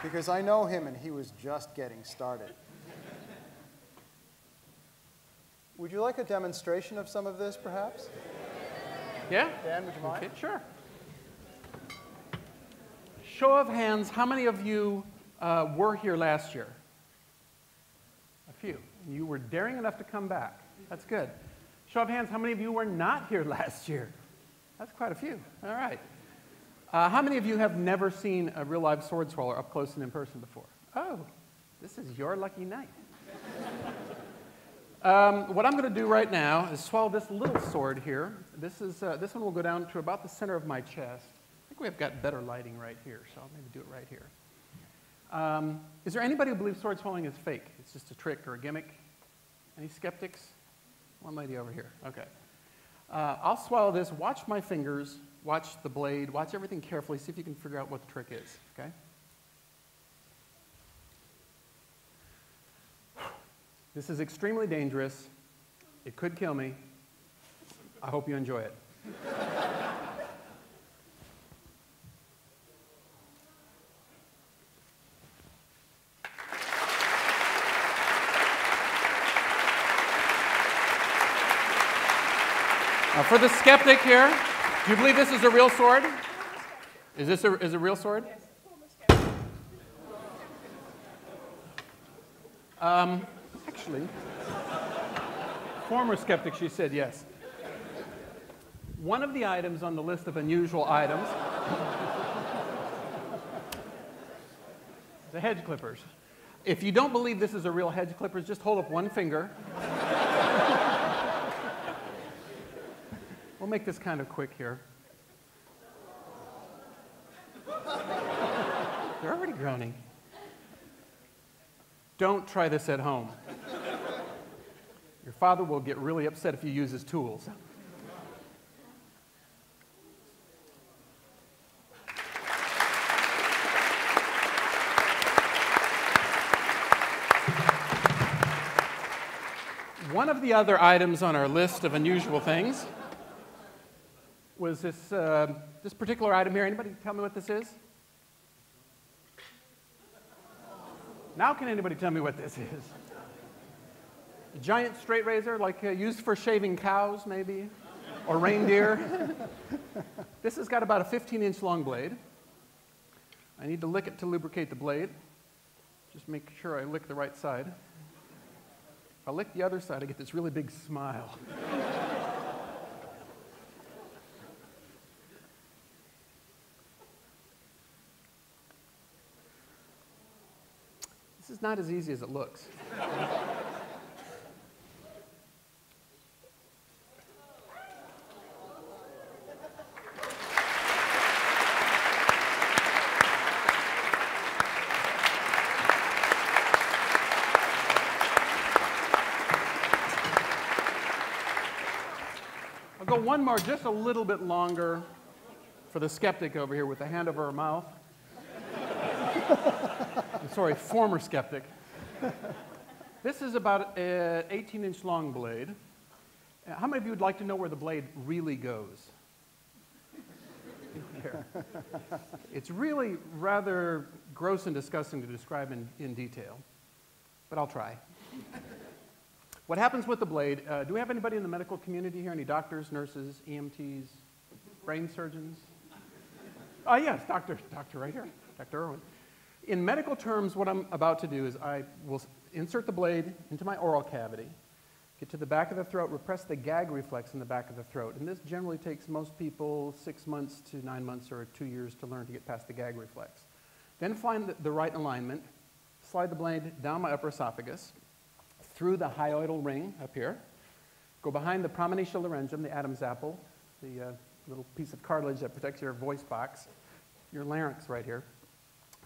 Because I know him and he was just getting started. Would you like a demonstration of some of this, perhaps? Yeah? Dan, would you mind? Okay, sure. Show of hands, how many of you were here last year? A few. You were daring enough to come back. That's good. Show of hands, how many of you were not here last year? That's quite a few. All right. How many of you have never seen a real live sword swallower up close and in person before? Oh, this is your lucky night. What I'm going to do right now is swallow this little sword here. This one will go down to about the center of my chest. I think we've got better lighting right here, so I'll maybe do it right here. Is there anybody who believes sword swallowing is fake? It's just a trick or a gimmick? Any skeptics? One lady over here. Okay. I'll swallow this. Watch my fingers. Watch the blade. Watch everything carefully. See if you can figure out what the trick is. Okay? This is extremely dangerous. It could kill me. I hope you enjoy it. Now, for the skeptic here, do you believe this is a real sword? Is this a real sword? Actually, former skeptic, she said yes. One of the items on the list of unusual items, the hedge clippers. If you don't believe this is a real hedge clippers, just hold up one finger. We'll make this kind of quick here. They're already groaning. Don't try this at home. Your father will get really upset if you use his tools. One of the other items on our list of unusual things was this particular item here. Anybody tell me what this is? Now can anybody tell me what this is? A giant straight razor, like used for shaving cows, maybe, or reindeer. This has got about a 15-inch long blade. I need to lick it to lubricate the blade. Just make sure I lick the right side. If I lick the other side, I get this really big smile. This is not as easy as it looks. I'll go one more, just a little bit longer. for the skeptic over here with the hand over her mouth. Sorry, former skeptic. This is about an 18-inch long blade. How many of you would like to know where the blade really goes? Here. It's really rather gross and disgusting to describe in detail, but I'll try. What happens with the blade, do we have anybody in the medical community here? Any doctors, nurses, EMTs, brain surgeons? Oh, yes, doctor right here, Dr. Irwin. In medical terms, what I'm about to do is I will insert the blade into my oral cavity, get to the back of the throat, repress the gag reflex in the back of the throat. And this generally takes most people 6 months to 9 months or 2 years to learn to get past the gag reflex. Then find the right alignment, slide the blade down my upper esophagus, through the hyoidal ring up here, go behind the promenutial laryngeum, the Adam's apple, the little piece of cartilage that protects your voice box, your larynx right here.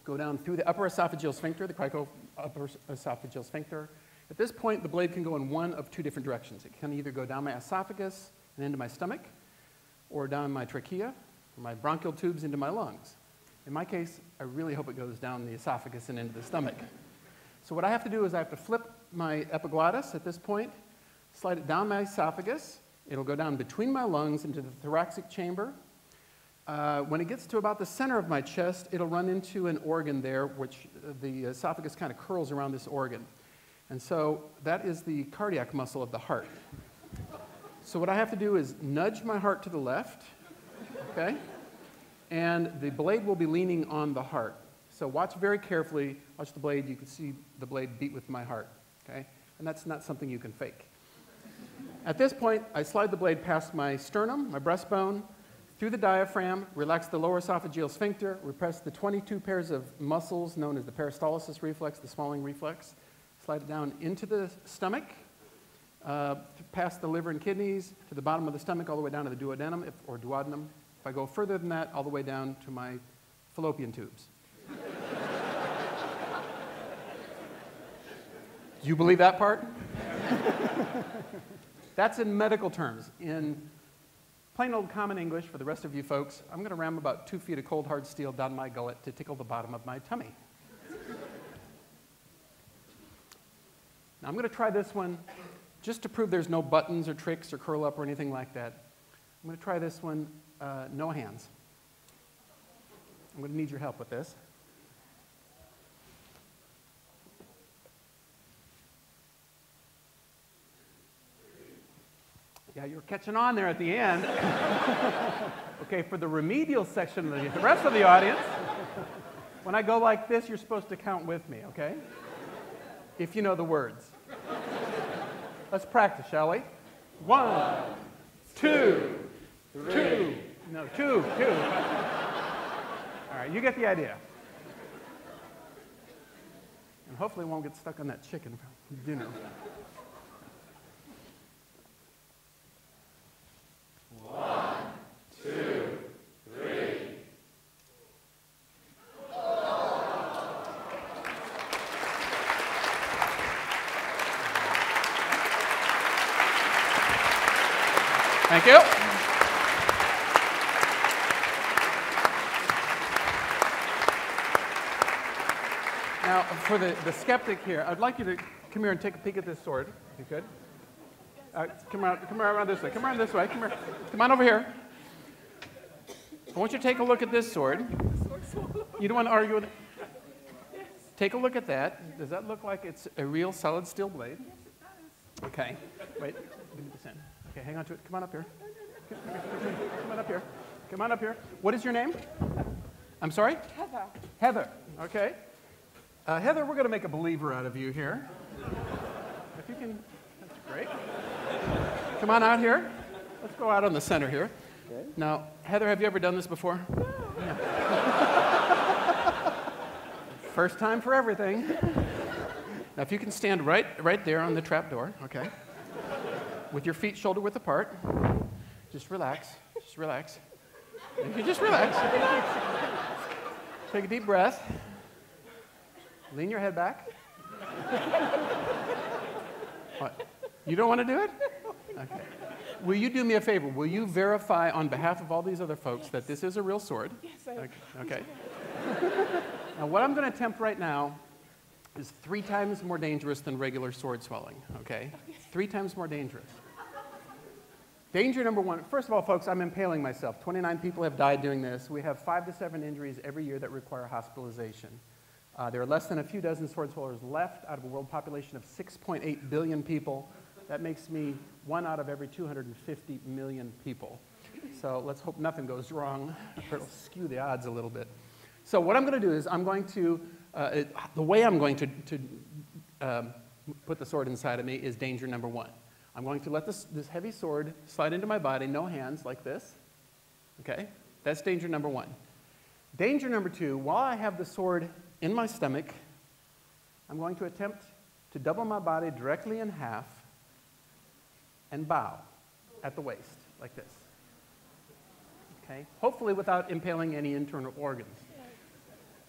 Go down through the upper esophageal sphincter, the crico-upper esophageal sphincter. At this point, the blade can go in one of two different directions. It can either go down my esophagus and into my stomach, or down my trachea, or my bronchial tubes into my lungs. In my case, I really hope it goes down the esophagus and into the stomach. So what I have to do is I have to flip my epiglottis at this point, slide it down my esophagus. It'll go down between my lungs into the thoracic chamber. When it gets to about the center of my chest, it'll run into an organ there, which the esophagus kind of curls around this organ. And so that is the cardiac muscle of the heart. So what I have to do is nudge my heart to the left, okay? And the blade will be leaning on the heart. So watch very carefully, watch the blade, you can see the blade beat with my heart, okay? And that's not something you can fake. At this point, I slide the blade past my sternum, my breastbone, through the diaphragm, relax the lower esophageal sphincter, repress the 22 pairs of muscles known as the peristalsis reflex, the swallowing reflex, slide it down into the stomach, past the liver and kidneys, to the bottom of the stomach, all the way down to the duodenum or duodenum. If I go further than that, all the way down to my fallopian tubes. Do you believe that part? That's in medical terms. In plain old common English, for the rest of you folks, I'm going to ram about 2 feet of cold hard steel down my gullet to tickle the bottom of my tummy. Now I'm going to try this one just to prove there's no buttons or tricks or curl up or anything like that. I'm going to try this one, no hands. I'm going to need your help with this. Yeah, you're catching on there at the end. Okay, for the remedial section of the rest of the audience, when I go like this, you're supposed to count with me, okay? If you know the words. Let's practice, shall we? 1, 2, 3. No, 2. All right, you get the idea. And hopefully it won't get stuck on that chicken from dinner. 1, 2, 3. Thank you. Now, for the skeptic here, I'd like you to come here and take a peek at this sword, if you could. Come around this way. Come around this way. Come here. Come on over here. I want you to take a look at this sword. You don't want to argue with it? Take a look at that. Does that look like it's a real solid steel blade? Yes, it does. Okay. Wait. Give me this end. Okay, hang on to it. Come on up here. Come on up here. Come on up here. What is your name? I'm sorry? Heather. Heather. Okay. Heather, we're going to make a believer out of you here. If you can, that's great. Come on out here. Let's go out on the center here. Okay. Now, Heather, have you ever done this before? No. First time for everything. Now, if you can stand right there on the trap door, okay, with your feet shoulder width apart, just relax. Just relax. If you just relax. Take a deep breath. Lean your head back. What? You don't want to do it? Okay. will you do me a favor? Will you verify on behalf of all these other folks that this is a real sword? Yes, I will. Okay. Now, what I'm going to attempt right now is 3 times more dangerous than regular sword swelling, okay? 3 times more dangerous. Danger number 1. First of all, folks, I'm impaling myself. 29 people have died doing this. We have 5 to 7 injuries every year that require hospitalization. There are less than a few dozen sword swallowers left out of a world population of 6.8 billion people. That makes me 1 out of every 250 million people. So let's hope nothing goes wrong, or it'll skew the odds a little bit. So what I'm going to do is I'm going to, the way I'm going to put the sword inside of me is danger number 1. I'm going to let this heavy sword slide into my body, no hands, like this. Okay? That's danger number 1. Danger number 2, while I have the sword in my stomach, I'm going to attempt to double my body directly in half and bow at the waist, like this. Okay? Hopefully without impaling any internal organs,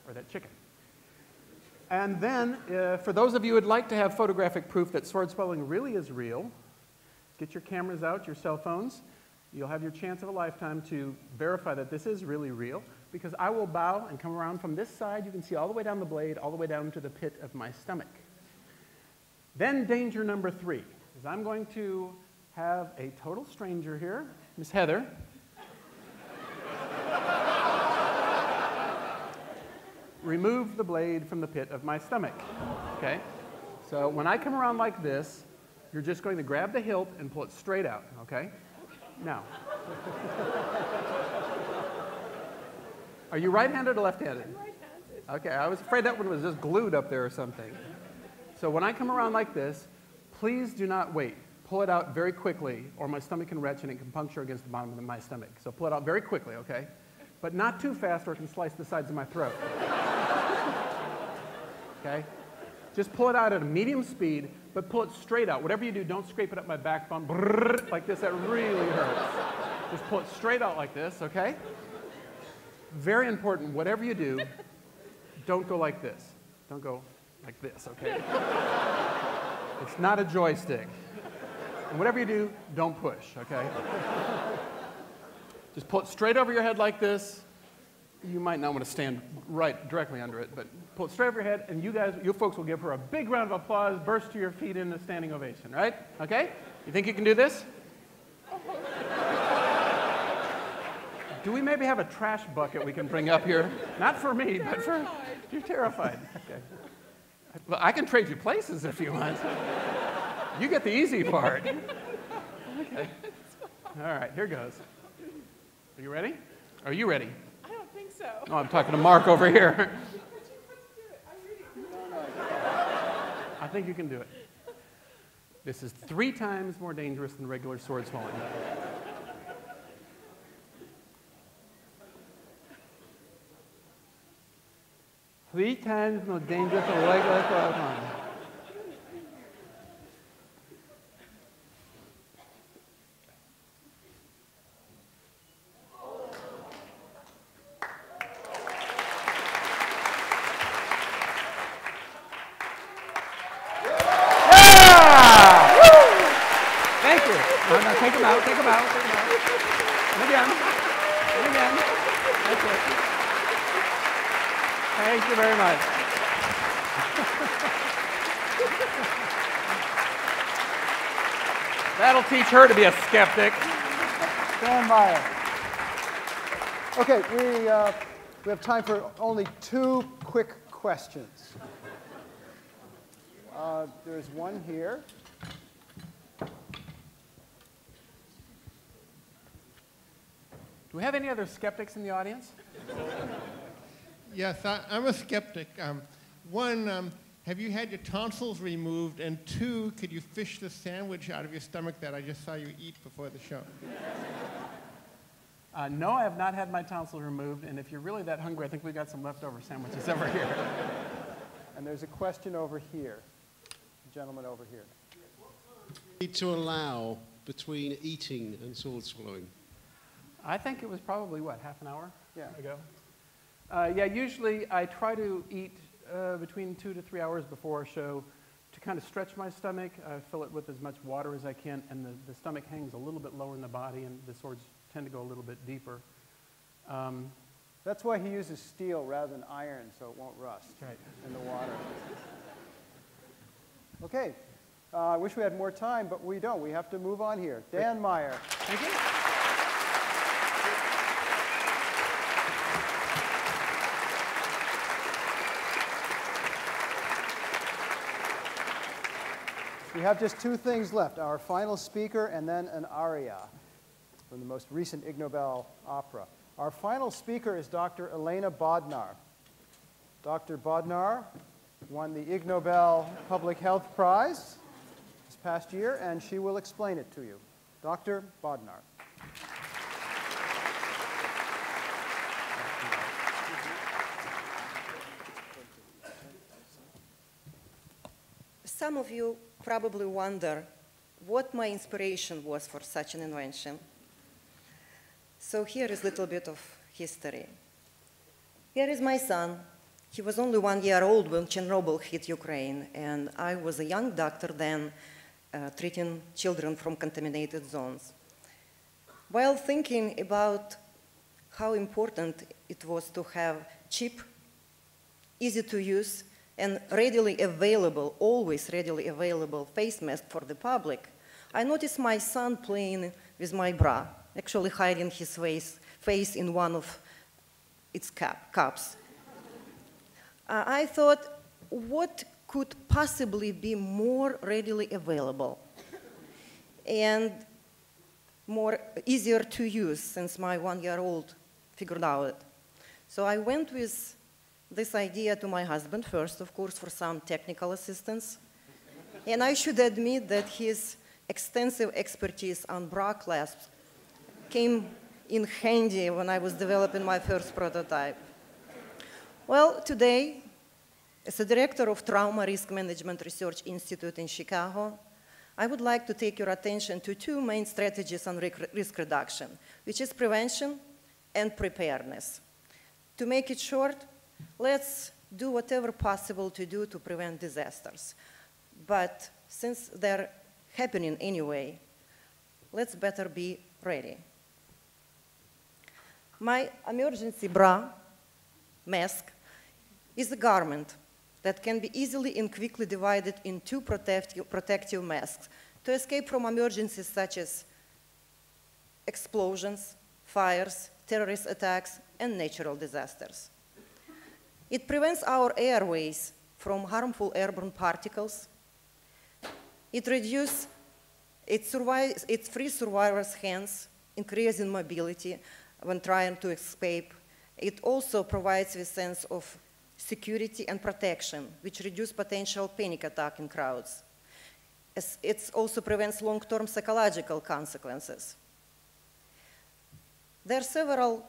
or that chicken. And then, for those of you who would like to have photographic proof that sword swelling really is real, get your cameras out, your cell phones. You'll have your chance of a lifetime to verify that this is really real, because I will bow and come around from this side. You can see all the way down the blade, all the way down to the pit of my stomach. Then danger number 3 is I'm going to have a total stranger here, Miss Heather. Remove the blade from the pit of my stomach, okay? So when I come around like this, you're just going to grab the hilt and pull it straight out, okay? Now. Are you right-handed or left-handed? I'm right-handed. Okay, I was afraid that one was just glued up there or something. So when I come around like this, please do not wait. Pull it out very quickly, or my stomach can retch and it can puncture against the bottom of my stomach. So pull it out very quickly, okay? But not too fast or it can slice the sides of my throat. Okay? Just pull it out at a medium speed, but pull it straight out. Whatever you do, don't scrape it up my backbone like this. That really hurts. Just pull it straight out like this, okay? Very important, whatever you do, don't go like this. Don't go like this, okay? It's not a joystick. And whatever you do, don't push, okay? Just pull it straight over your head like this. You might not want to stand right directly under it, but pull it straight over your head, and you folks will give her a big round of applause, burst to your feet in a standing ovation, right? Okay? You think you can do this? Do we maybe have a trash bucket we can bring up here? Not for me, but for... You're terrified. Okay. Well, I can trade you places if you want. You get the easy part. Okay. All right, here goes. Are you ready? Are you ready? I don't think so. Oh, I'm talking to Mark over here. I think you can do it. This is 3 times more dangerous than regular sword swallowing. Three times more dangerous than regular sword swallowing. Take them out, take them out, take them out. And again, and again. That's it. Thank you very much. That'll teach her to be a skeptic. Stand by her. Okay, we have time for only 2 quick questions. There's one here. Do we have any other skeptics in the audience? Yes, I'm a skeptic. One, have you had your tonsils removed? And 2, could you fish the sandwich out of your stomach that I just saw you eat before the show? No, I have not had my tonsils removed. And if you're really that hungry, I think we got some leftover sandwiches over here. And there's a question over here. Gentleman over here. Need to allow between eating and sword swallowing? I think it was probably, what, half an hour ago? Yeah, usually I try to eat between 2 to 3 hours before a show to kind of stretch my stomach. I fill it with as much water as I can, and the stomach hangs a little bit lower in the body, and the swords tend to go a little bit deeper. That's why he uses steel rather than iron, so it won't rust in the water. Okay. I wish we had more time, but we don't. We have to move on here. Dan Meyer. Thank you. We have just two things left, our final speaker and then an aria from the most recent Ig Nobel opera. Our final speaker is Dr. Elena Bodnar. Dr. Bodnar won the Ig Nobel Public Health Prize this past year, and she will explain it to you. Dr. Bodnar. Some of you probably wonder what my inspiration was for such an invention. So here is a little bit of history. Here is my son. He was only 1 year old when Chernobyl hit Ukraine, and I was a young doctor then treating children from contaminated zones. While thinking about how important it was to have cheap, easy to use, and readily available, always readily available face mask for the public, I noticed my son playing with my bra, actually hiding his face in one of its cups. I thought, what could possibly be more readily available and easier to use, since my 1 year old figured out it. So I went with this idea to my husband first, of course, for some technical assistance. And I should admit that his extensive expertise on bra clasps came in handy when I was developing my first prototype. Well, today, as a director of Trauma Risk Management Research Institute in Chicago, I would like to take your attention to two main strategies on risk reduction, which is prevention and preparedness. To make it short, let's do whatever possible to do to prevent disasters. But since they're happening anyway, let's better be ready. My emergency bra mask is a garment that can be easily and quickly divided in two protective masks to escape from emergencies such as explosions, fires, terrorist attacks, and natural disasters. It prevents our airways from harmful airborne particles. It frees survivors' hands, increasing mobility when trying to escape. It also provides a sense of security and protection, which reduce potential panic attack in crowds. It also prevents long-term psychological consequences. There are several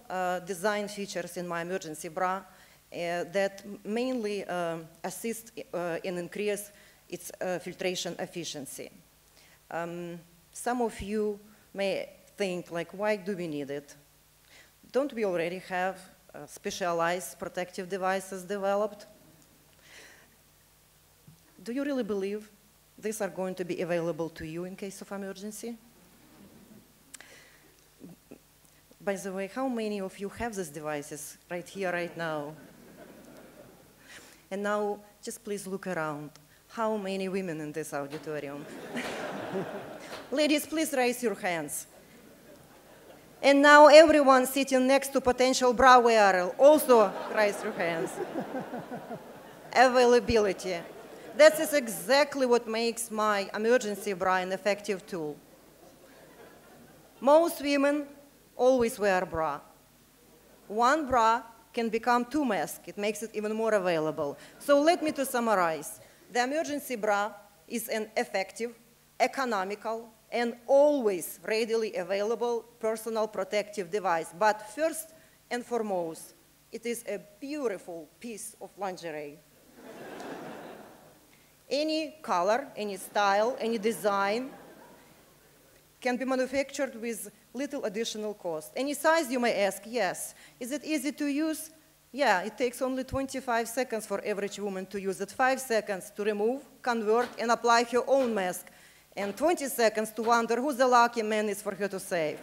design features in my emergency bra that mainly assist and increase its filtration efficiency. Some of you may think, like, why do we need it? Don't we already have specialized protective devices developed? Do you really believe these are going to be available to you in case of emergency? By the way, how many of you have these devices right here, right now? And now, just please look around. How many women in this auditorium? Ladies, please raise your hands. And now everyone sitting next to potential bra wearer, also raise your hands. Availability. That is exactly what makes my emergency bra an effective tool. Most women always wear bra. One bra can become two masks. It makes it even more available. So let me to summarize. The emergency bra is an effective, economical, and always readily available personal protective device. But first and foremost, it is a beautiful piece of lingerie. Any color, any style, any design can be manufactured with little additional cost. Any size, you may ask, yes. Is it easy to use? Yeah, it takes only 25 seconds for average woman to use it. 5 seconds to remove, convert, and apply her own mask. And 20 seconds to wonder who the lucky man is for her to save.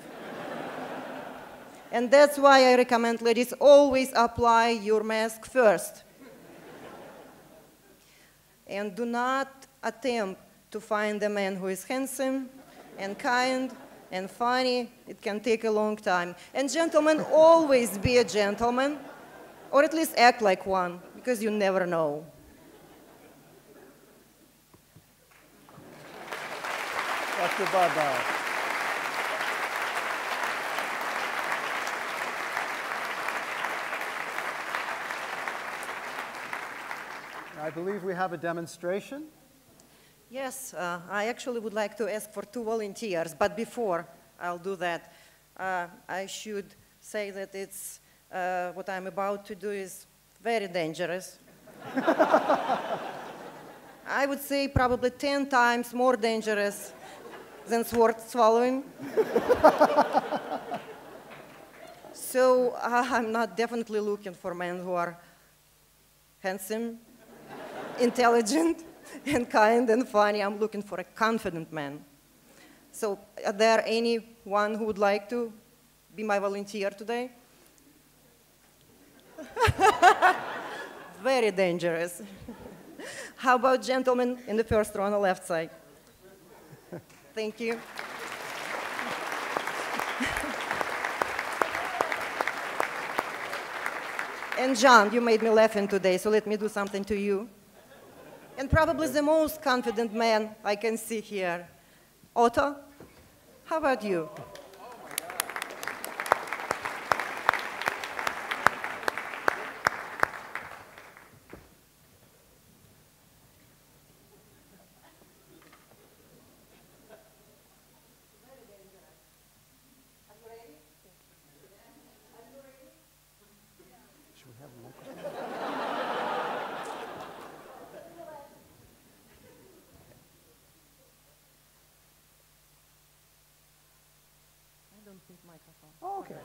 And that's why I recommend ladies always apply your mask first. And do not attempt to find a man who is handsome and kind and funny. It can take a long time. And gentlemen, always be a gentleman, or at least act like one, because you never know. Dr. Baba. I believe we have a demonstration. Yes, I actually would like to ask for 2 volunteers, but before I'll do that, I should say that it's, what I'm about to do is very dangerous. I would say probably 10 times more dangerous than sword swallowing. So I'm not definitely looking for men who are handsome, intelligent, and kind and funny. I'm looking for a confident man. So are there anyone who would like to be my volunteer today? Very dangerous. How about gentlemen in the first row on the left side? Thank you. And John, you made me laughing today, so let me do something to you. And probably the most confident man I can see here. Otto, how about you? Oh, okay.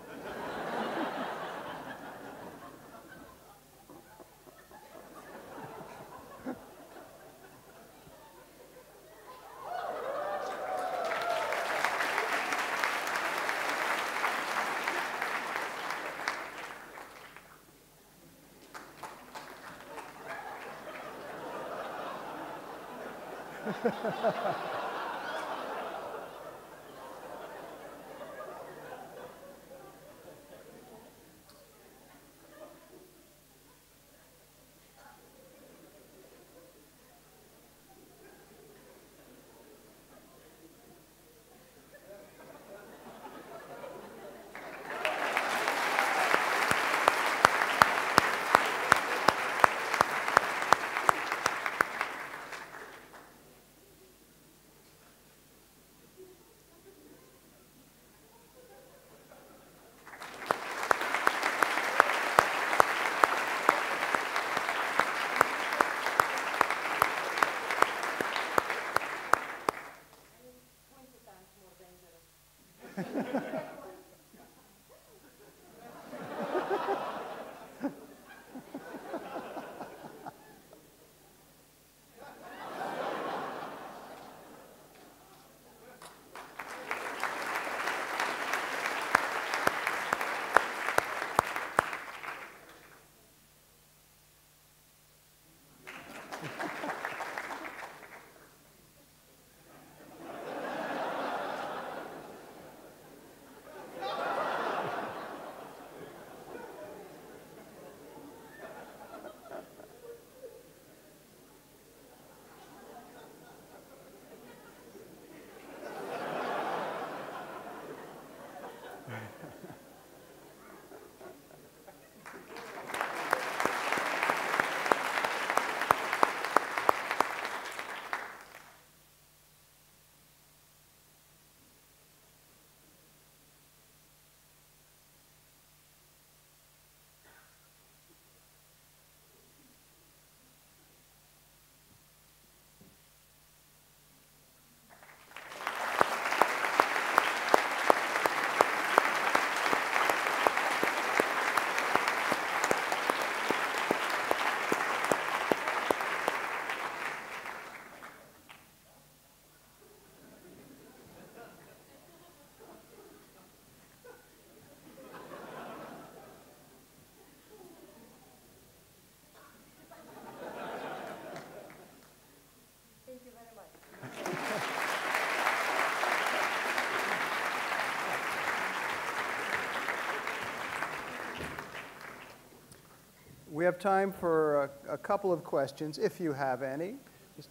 We have time for a couple of questions, if you have any. Just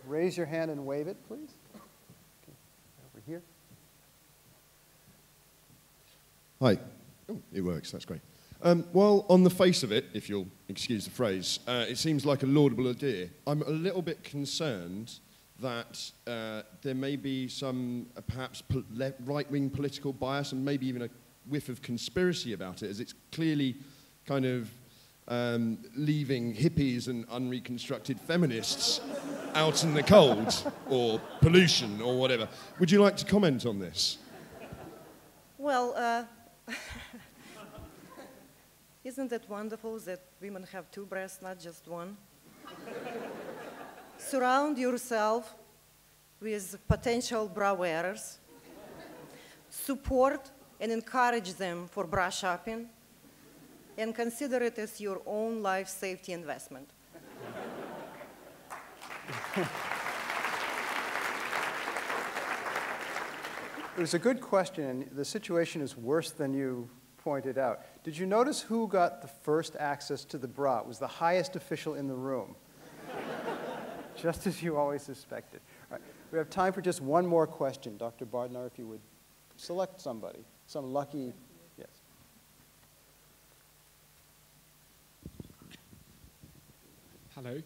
raise your hand and wave it, please. Okay. Over here. Hi. Oh, it works. That's great. Well, on the face of it, if you'll excuse the phrase, it seems like a laudable idea. I'm a little bit concerned that there may be some perhaps right-wing political bias and maybe even a whiff of conspiracy about it, as it's clearly kind of leaving hippies and unreconstructed feminists out in the cold, or pollution, or whatever. Would you like to comment on this? Well, isn't it wonderful that women have two breasts, not just one? Surround yourself with potential bra wearers. Support and encourage them for bra shopping, and consider it as your own life safety investment. It was a good question, and the situation is worse than you pointed out. Did you notice who got the first access to the bra? It was the highest official in the room. Just as you always suspected. All right. We have time for just one more question. Dr. Bardnar, if you would select somebody, some lucky, yes. Hello.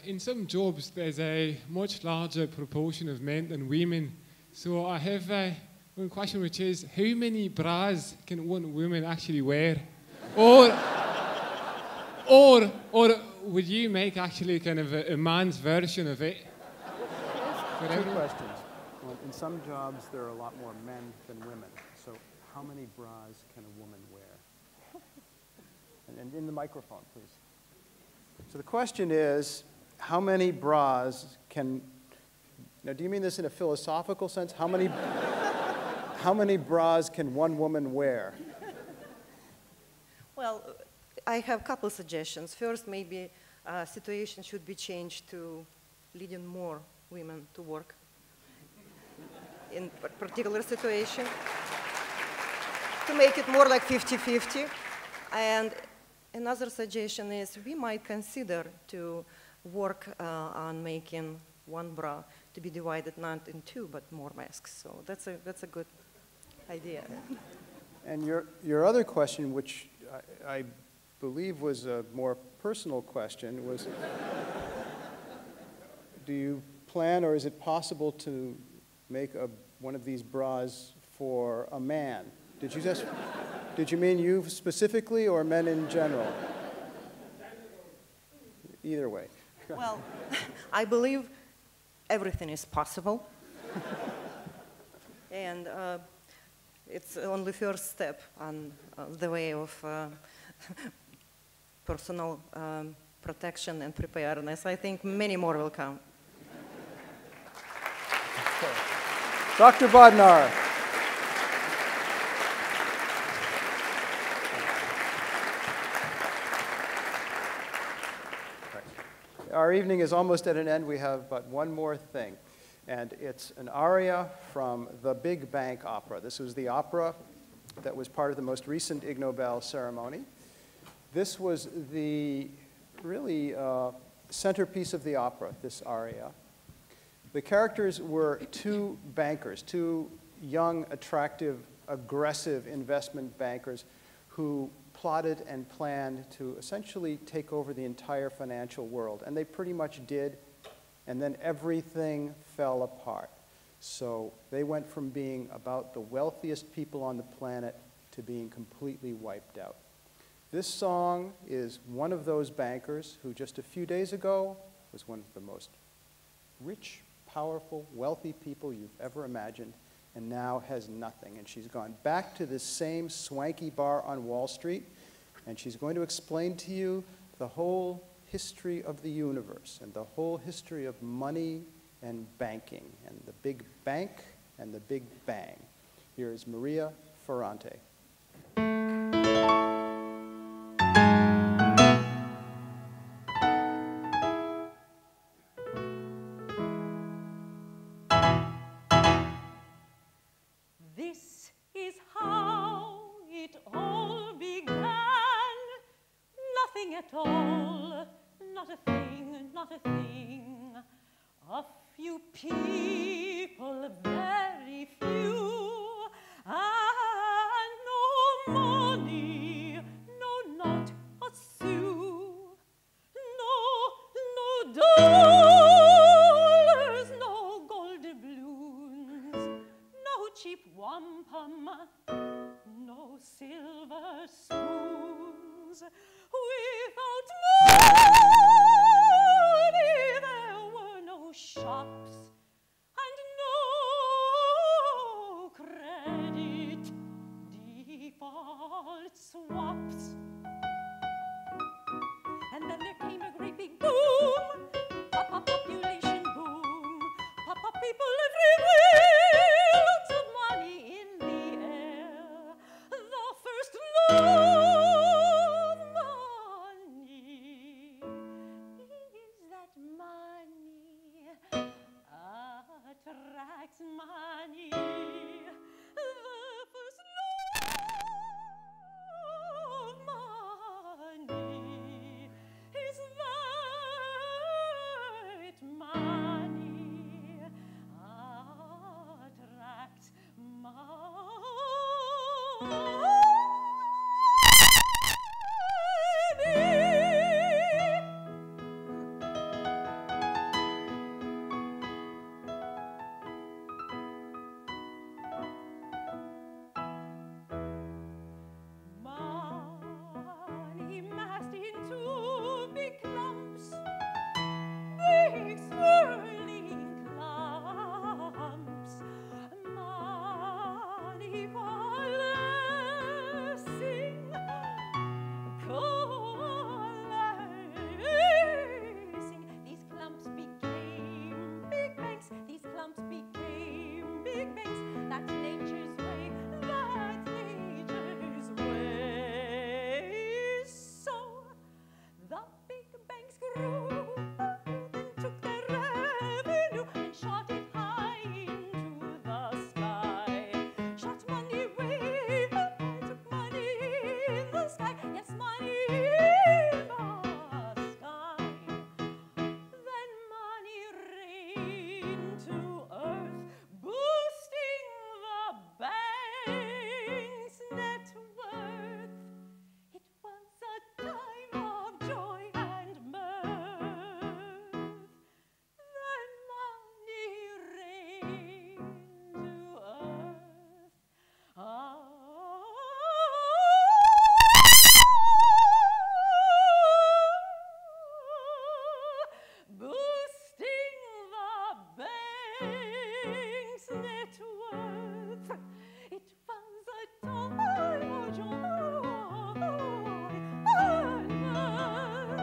In some jobs, there's a much larger proportion of men than women. So I have one question, which is, how many bras can one woman actually wear? Or would you make actually kind of a man's version of it? Two questions. Well, in some jobs, there are a lot more men than women. So how many bras can a woman wear? And in the microphone, please. So the question is, how many bras can, now do you mean this in a philosophical sense? How many bras can one woman wear? Well, I have a couple suggestions. First, maybe situation should be changed to leading more women to work in a particular situation, to make it more like 50-50. And another suggestion is we might consider to work on making one bra to be divided not in two, but more masks. So that's a good idea. And your other question, which I believe was a more personal question, was do you plan, or is it possible to make one of these bras for a man? Did you mean you specifically, or men in general? Either way. Well, I believe everything is possible. And it's only first step on the way of personal protection and preparedness. I think many more will come. Dr. Bardnar. Our evening is almost at an end. We have but one more thing, and it's an aria from the Big Bank Opera. This was the opera that was part of the most recent Ig Nobel ceremony. This was the really centerpiece of the opera, this aria. The characters were two bankers, two young, attractive, aggressive investment bankers who plotted and planned to essentially take over the entire financial world. And they pretty much did, and then everything fell apart. So they went from being about the wealthiest people on the planet to being completely wiped out. This song is one of those bankers who just a few days ago was one of the most rich, powerful, wealthy people you've ever imagined, and now has nothing. And she's gone back to this same swanky bar on Wall Street, and she's going to explain to you the whole history of the universe and the whole history of money and banking and the Big Bank and the Big Bang. Here is Maria Ferrante. This is how it all began. nothing at all, not a thing, not a thing. A few people, very few, and no money, no, not a sou. No dollars, no gold doubloons, no cheap wampum, no silver spoons. Without money there were no shops and no credit default swaps. And then there came a great big boom, population boom, people everywhere, lots of money in the air. The first love money is that money attracts money. The first love money is that money attracts money. Money massed into big clumps, big swirling clumps. Money coalescing, coalescing. These clumps became big banks. These clumps became big banks. That's nature's way. That's nature's way. So the big banks grew, then took their revenue and shot it high into the sky. Shot money way up high, took money in the sky. Yes, money in the sky. Then money rained to earth, boosting the bank's net worth. It was a time of joy and mirth. Then money rained to earth. Boosting the bank's net worth. It was a time of joy and mirth.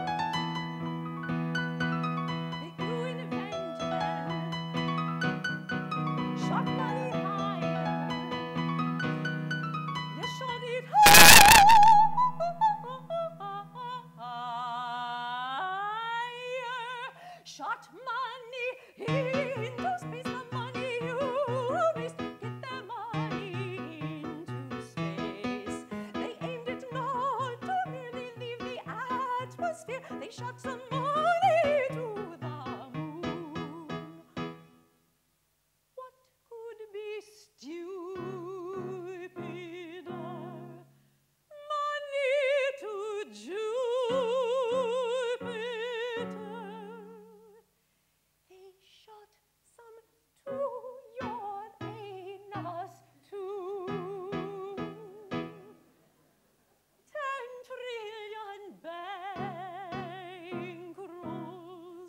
They grew in Benjamin, shot money higher. You shot it higher. Shot money into space. The money you raised, get their money into space. They aimed it not to merely leave the atmosphere. They shot some money to the moon. What could be stupider? Money to Jupiter. They shot some to Uranus too. 10 trillion bankrolls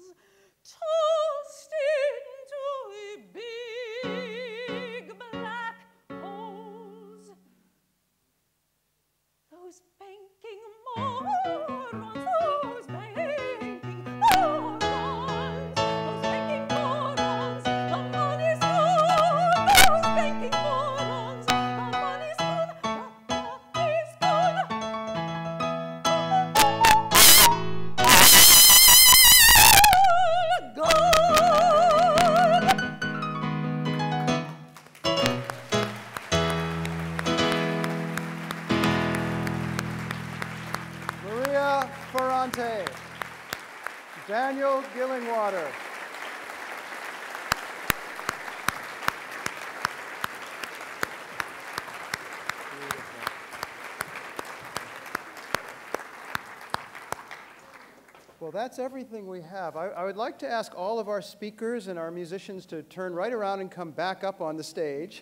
Tay. Daniel Gillingwater. Well, that's everything we have. I would like to ask all of our speakers and our musicians to turn right around and come back up on the stage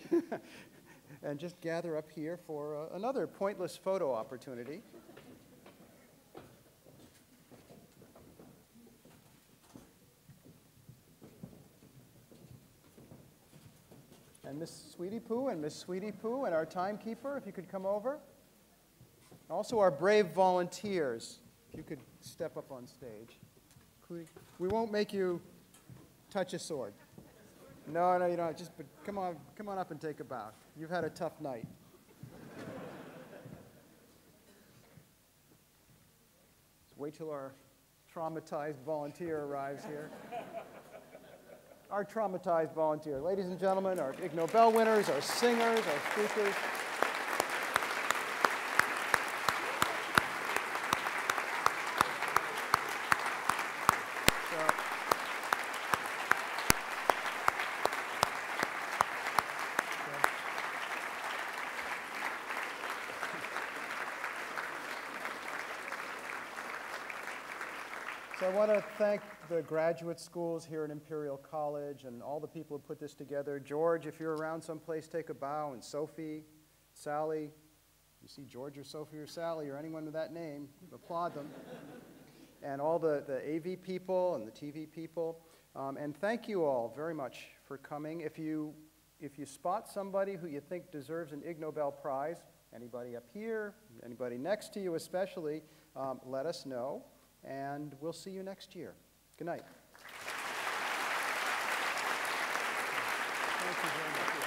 and just gather up here for another pointless photo opportunity. And Miss Sweetie Poo and Miss Sweetie Poo and our timekeeper, if you could come over. Also our brave volunteers. You could step up on stage. We won't make you touch a sword. No, you don't. Just come on up and take a bow. You've had a tough night. Let's wait till our traumatized volunteer arrives here. Our traumatized volunteer. Ladies and gentlemen, our Ig Nobel winners, our singers, our speakers. So I want to thank the graduate schools here at Imperial College and all the people who put this together. George, if you're around someplace, take a bow. And Sophie, Sally, you see George or Sophie or Sally or anyone with that name, applaud them. And all the AV people and the TV people. And thank you all very much for coming. If you spot somebody who you think deserves an Ig Nobel Prize, anybody up here, anybody next to you especially, let us know. And we'll see you next year. Good night. Thank you very much.